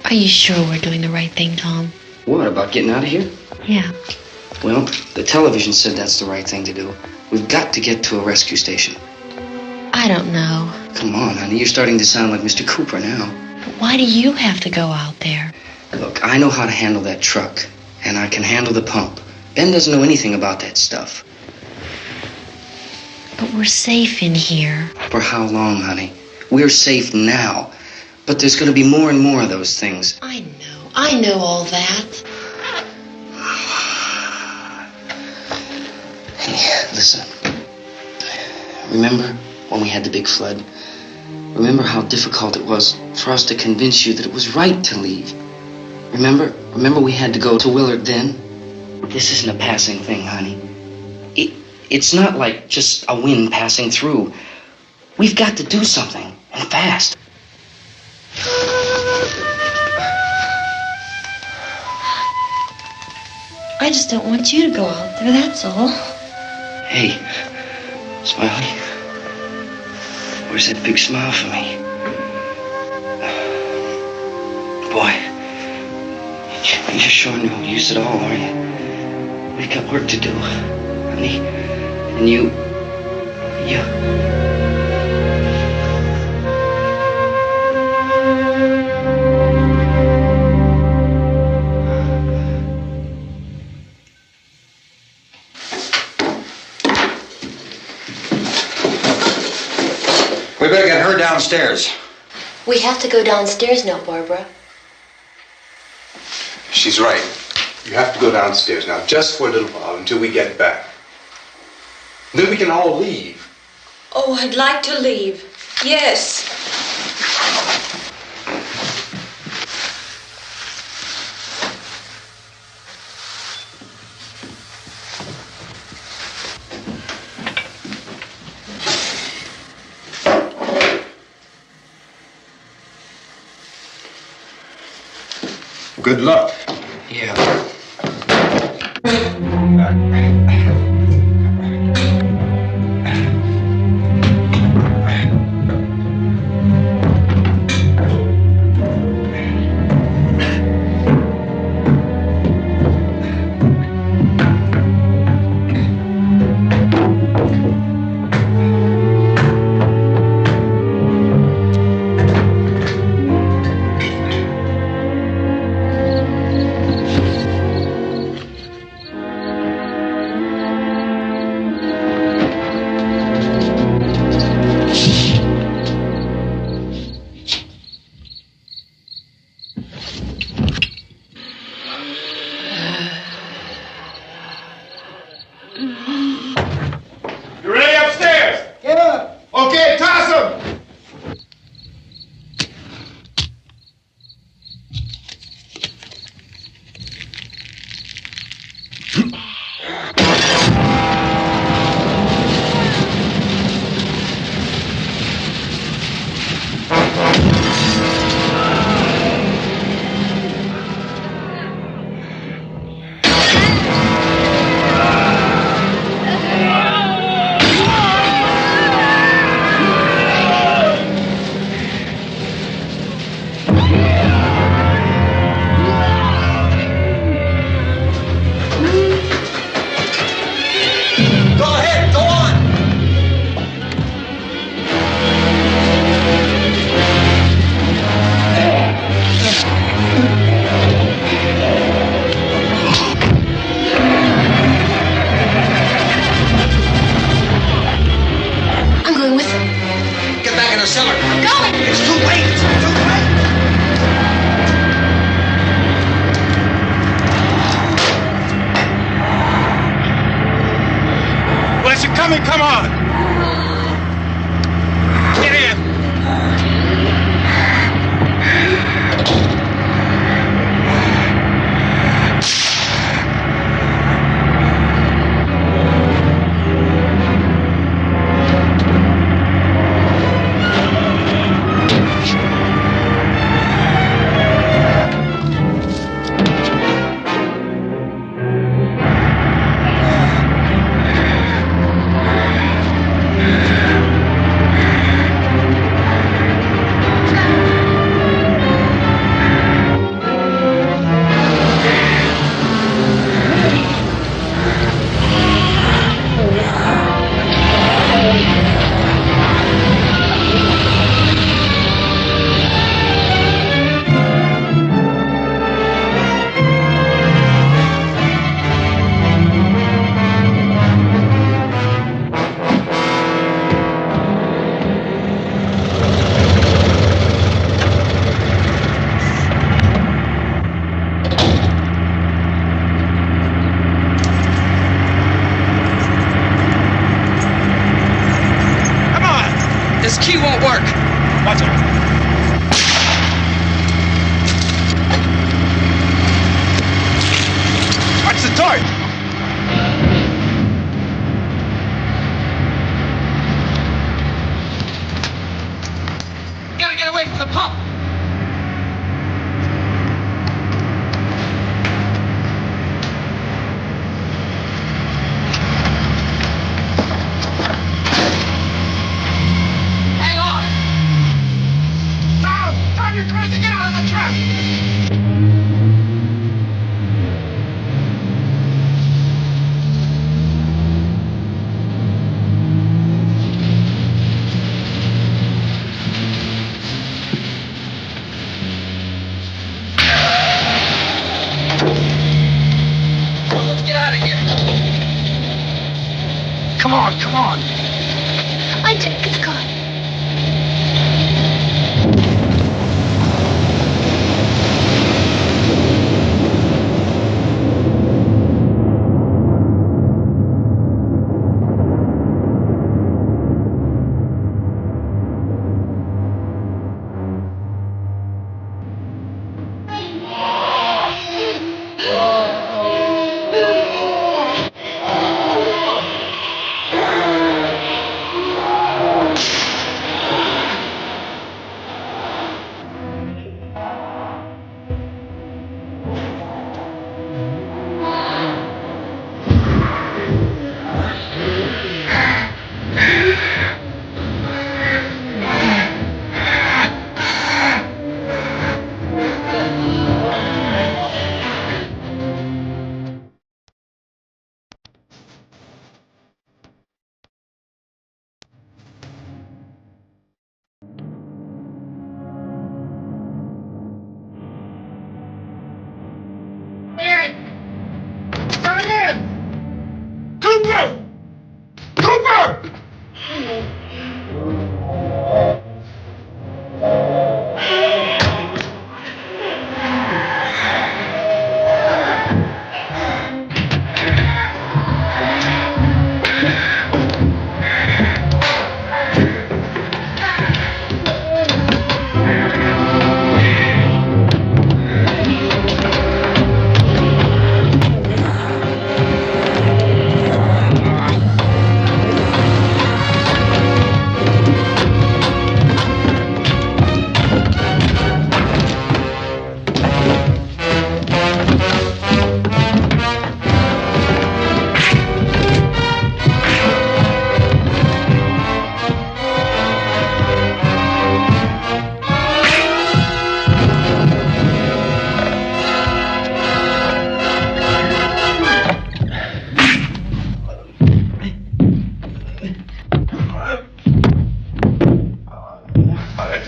Are you sure we're doing the right thing, Tom? What, about getting out of here? Yeah. Well, the television said that's the right thing to do. We've got to get to a rescue station. I don't know. Come on, honey. You're starting to sound like Mr. Cooper now. But why do you have to go out there? Look, I know how to handle that truck, and I can handle the pump. Ben doesn't know anything about that stuff. But we're safe in here. For how long, honey? We're safe now. But there's going to be more and more of those things. I know all that. Hey, listen. Remember when we had the big flood? Remember how difficult it was for us to convince you that it was right to leave? Remember we had to go to Willard then? This isn't a passing thing, honey. It's not like just a wind passing through. We've got to do something, and fast. I just don't want you to go out there, that's all. Hey, Smiley. Where's that big smile for me? Boy, you're sure no use at all, are you? We've got work to do, honey. And you... We better get her downstairs. We have to go downstairs now, Barbara. She's right. You have to go downstairs now, just for a little while, until we get back. Then we can all leave. Oh, I'd like to leave. Yes. Good luck. Yeah. You ready upstairs? Yeah. Okay, toss 'em. I'm going with them. Get back in the cellar. I'm going. It's too late. It's too late. Well, as you're coming, come on. Get in. Come! Hang on! Now! Turn your crazy! Get out of the truck! Let's get out of here. Come on, come on. I take his car. Cooper! Cooper!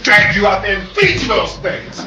Drag you out there and feed you those things.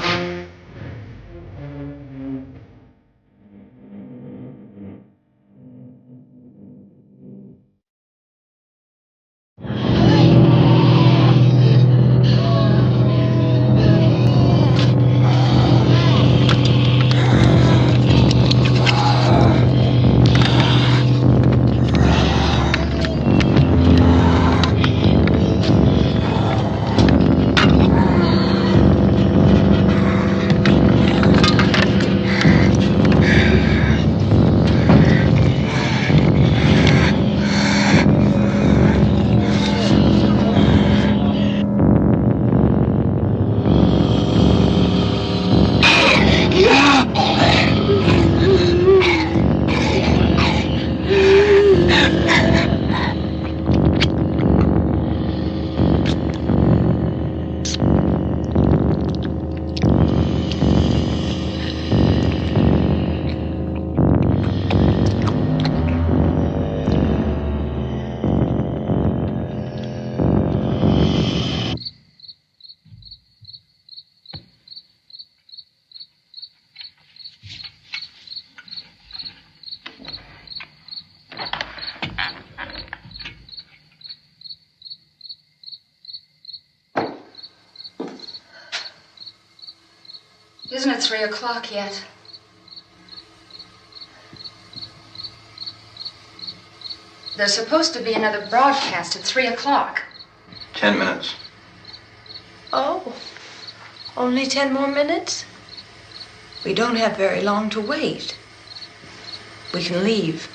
Isn't it 3 o'clock yet? There's supposed to be another broadcast at 3 o'clock. 10 minutes. Oh, only 10 more minutes? We don't have very long to wait. We can leave.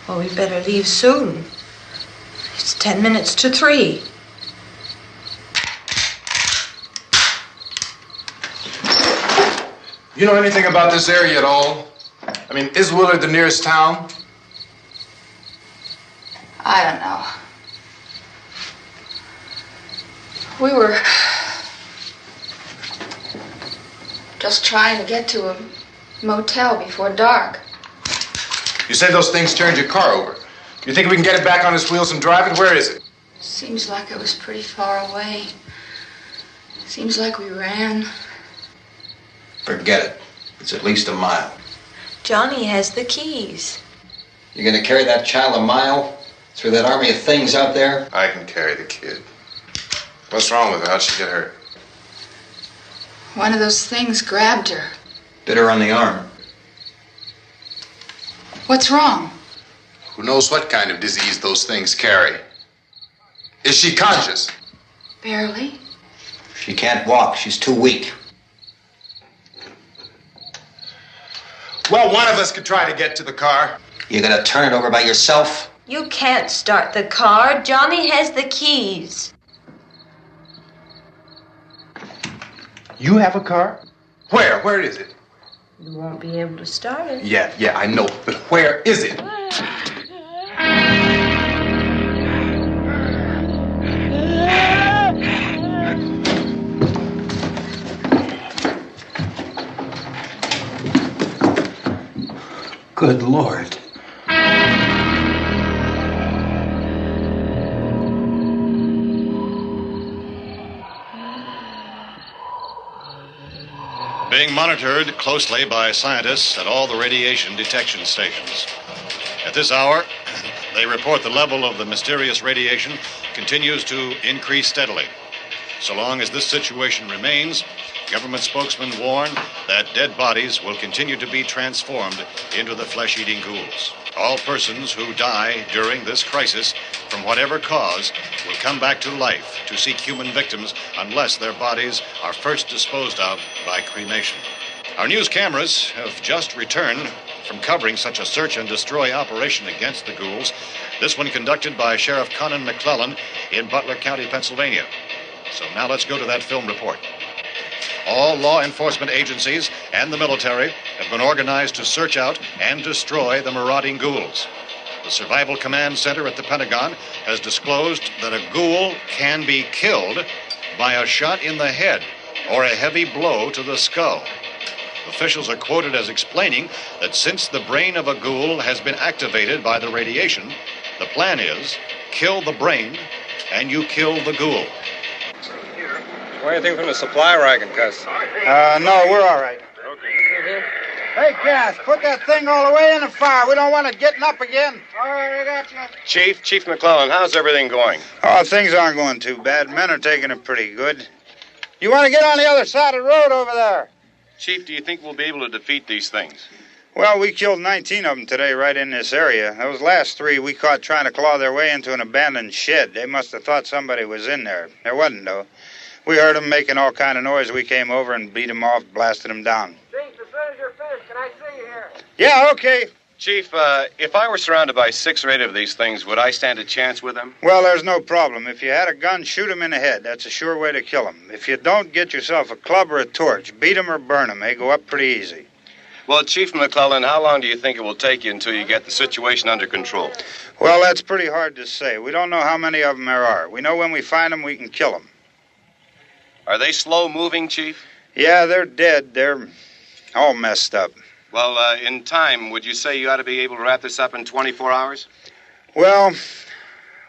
Well, we better leave soon. It's 10 minutes to 3. You know anything about this area at all? I mean, is Willard the nearest town? I don't know. We were just trying to get to a motel before dark. You said those things turned your car over. You think we can get it back on its wheels and drive it? Where is it? Seems like it was pretty far away. Seems like we ran. Forget it. It's at least a mile. Johnny has the keys. You're gonna carry that child a mile through that army of things out there? I can carry the kid. What's wrong with her? How'd she get hurt? One of those things grabbed her. Bit her on the arm. What's wrong? Who knows what kind of disease those things carry? Is she conscious? Barely. She can't walk. She's too weak. Well, one of us could try to get to the car. You gonna turn it over by yourself? You can't start the car. Johnny has the keys. You have a car? Where? Where is it? You won't be able to start it. Yeah, I know. But where is it? Good Lord. Being monitored closely by scientists at all the radiation detection stations. At this hour, they report the level of the mysterious radiation continues to increase steadily. So long as this situation remains, government spokesmen warn that dead bodies will continue to be transformed into the flesh-eating ghouls. All persons who die during this crisis, from whatever cause, will come back to life to seek human victims unless their bodies are first disposed of by cremation. Our news cameras have just returned from covering such a search and destroy operation against the ghouls, this one conducted by Sheriff Conan McClellan in Butler County, Pennsylvania. So now let's go to that film report. All law enforcement agencies and the military have been organized to search out and destroy the marauding ghouls. The Survival Command Center at the Pentagon has disclosed that a ghoul can be killed by a shot in the head or a heavy blow to the skull. Officials are quoted as explaining that since the brain of a ghoul has been activated by the radiation, the plan is kill the brain and you kill the ghoul. Anything from the supply wagon, Gus? No, we're all right. Okay. Hey, Cass, put that thing all the way in the fire. We don't want it getting up again. All right, I got you. Chief McClellan, how's everything going? Oh, things aren't going too bad. Men are taking it pretty good. You want to get on the other side of the road over there? Chief, do you think we'll be able to defeat these things? Well, we killed 19 of them today right in this area. Those last 3 we caught trying to claw their way into an abandoned shed. They must have thought somebody was in there. There wasn't, though. We heard them making all kind of noise. We came over and beat them off, blasted them down. Chief, as soon as you're finished, can I see you here? Yeah, okay. Chief, if I were surrounded by 6 or 8 of these things, would I stand a chance with them? Well, there's no problem. If you had a gun, shoot them in the head. That's a sure way to kill them. If you don't, get yourself a club or a torch. Beat them or burn them. They go up pretty easy. Well, Chief McClellan, how long do you think it will take you until you get the situation under control? Well, that's pretty hard to say. We don't know how many of them there are. We know when we find them, we can kill them. Are they slow-moving, Chief? Yeah, they're dead. They're all messed up. Well, in time, would you say you ought to be able to wrap this up in 24 hours? Well,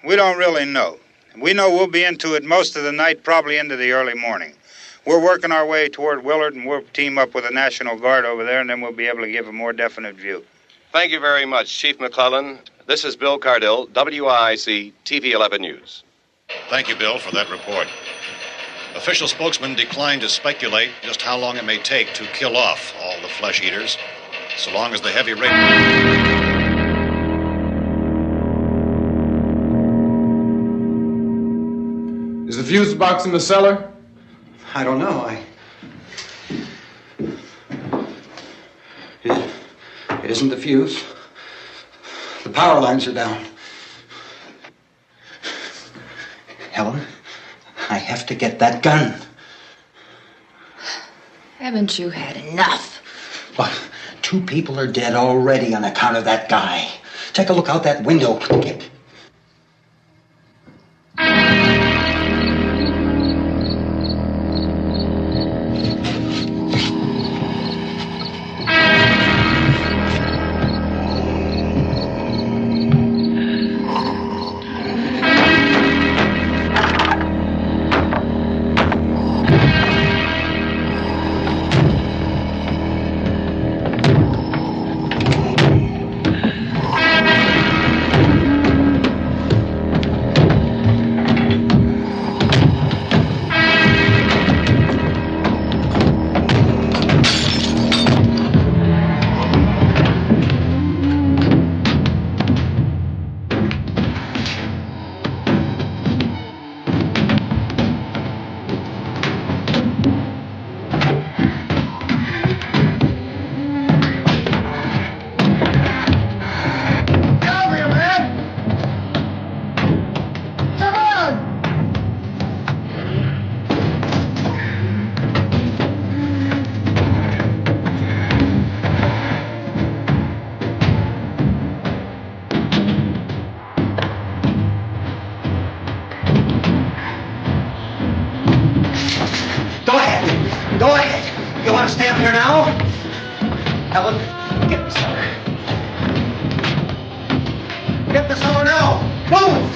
we don't really know. We know we'll be into it most of the night, probably into the early morning. We're working our way toward Willard, and we'll team up with the National Guard over there, and then we'll be able to give a more definite view. Thank you very much, Chief McClellan. This is Bill Cardill, WIC TV 11 News. Thank you, Bill, for that report. Official spokesman declined to speculate just how long it may take to kill off all the flesh eaters, so long as the heavy rain... Is the fuse box in the cellar? I don't know. It isn't the fuse. The power lines are down. Helen, I have to get that gun. Haven't you had enough? 2 people are dead already on account of that guy. Take a look out that window. Go ahead. You want to stay up here now? Helen, get the cellar. Get the cellar now. Move!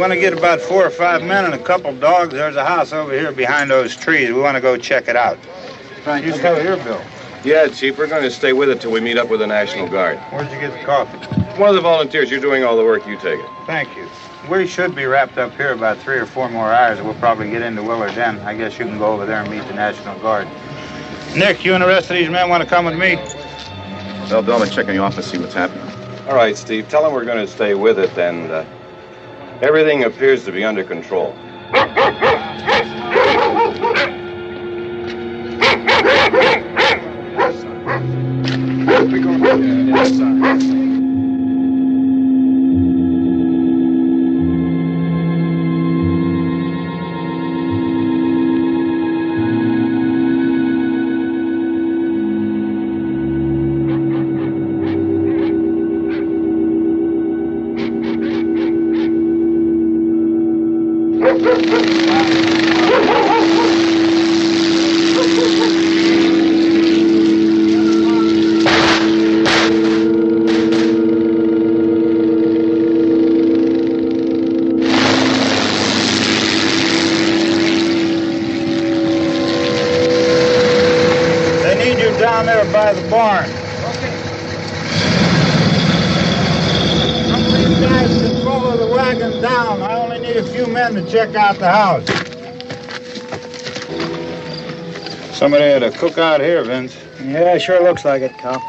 want to get about 4 or 5 men and a couple dogs. There's a house over here behind those trees. We want to go check it out. Right. You stay here, Bill. Yeah, Chief, we're going to stay with it till we meet up with the National Guard. Where'd you get the coffee? One of the volunteers. You're doing all the work. You take it. Thank you. We should be wrapped up here about 3 or 4 more hours. We'll probably get into Willard then. I guess you can go over there and meet the National Guard. Nick, you and the rest of these men want to come with me? Well, Bill, I'll check in the office, see what's happening. All right, Steve. Tell them we're going to stay with it, and everything appears to be under control. Down there by the barn. Some of these guys can follow the wagon down. I only need a few men to check out the house. Somebody had a cookout here, Vince. Yeah, sure looks like it, Cop.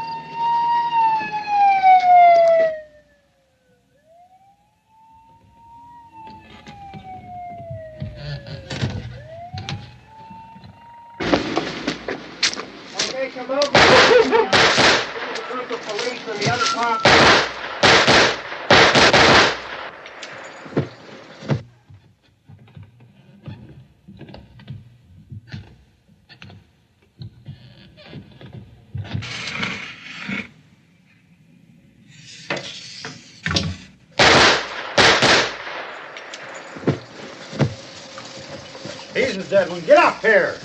He's a dead one. Get up here.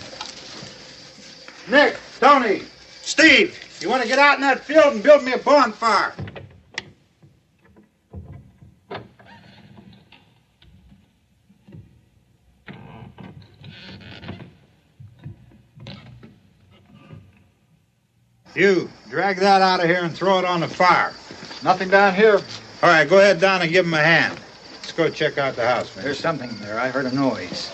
Nick, Tony, Steve, you want to get out in that field and build me a bonfire? You, drag that out of here and throw it on the fire. Nothing down here. All right, go ahead down and give him a hand. Let's go check out the house, man. There's something there. I heard a noise.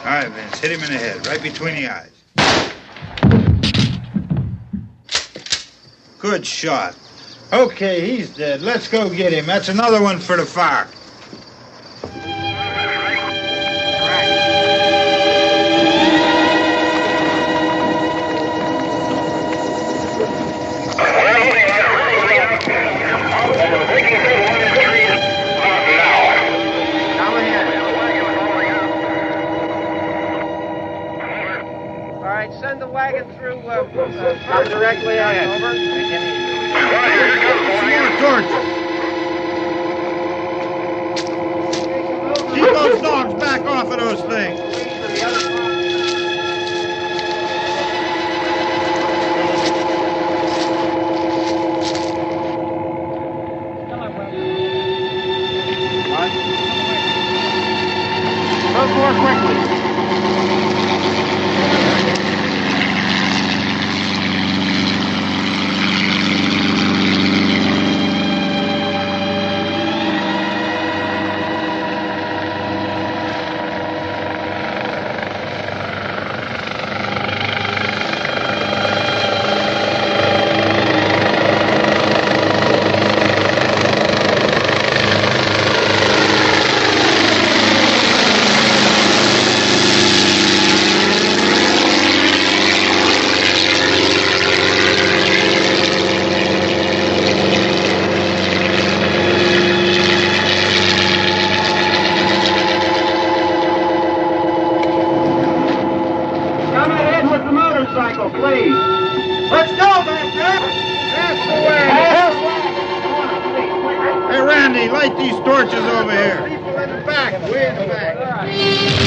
All right, Vince, hit him in the head, right between the eyes. Good shot. Okay, he's dead. Let's go get him. That's another one for the fire. Send the wagon through directly ahead. Over. More torches. Keep those dogs back off of those things. Move more quickly. Please. Let's go back there. That's the way. Hey, Randy, light these torches over here. People in the back, way in the back.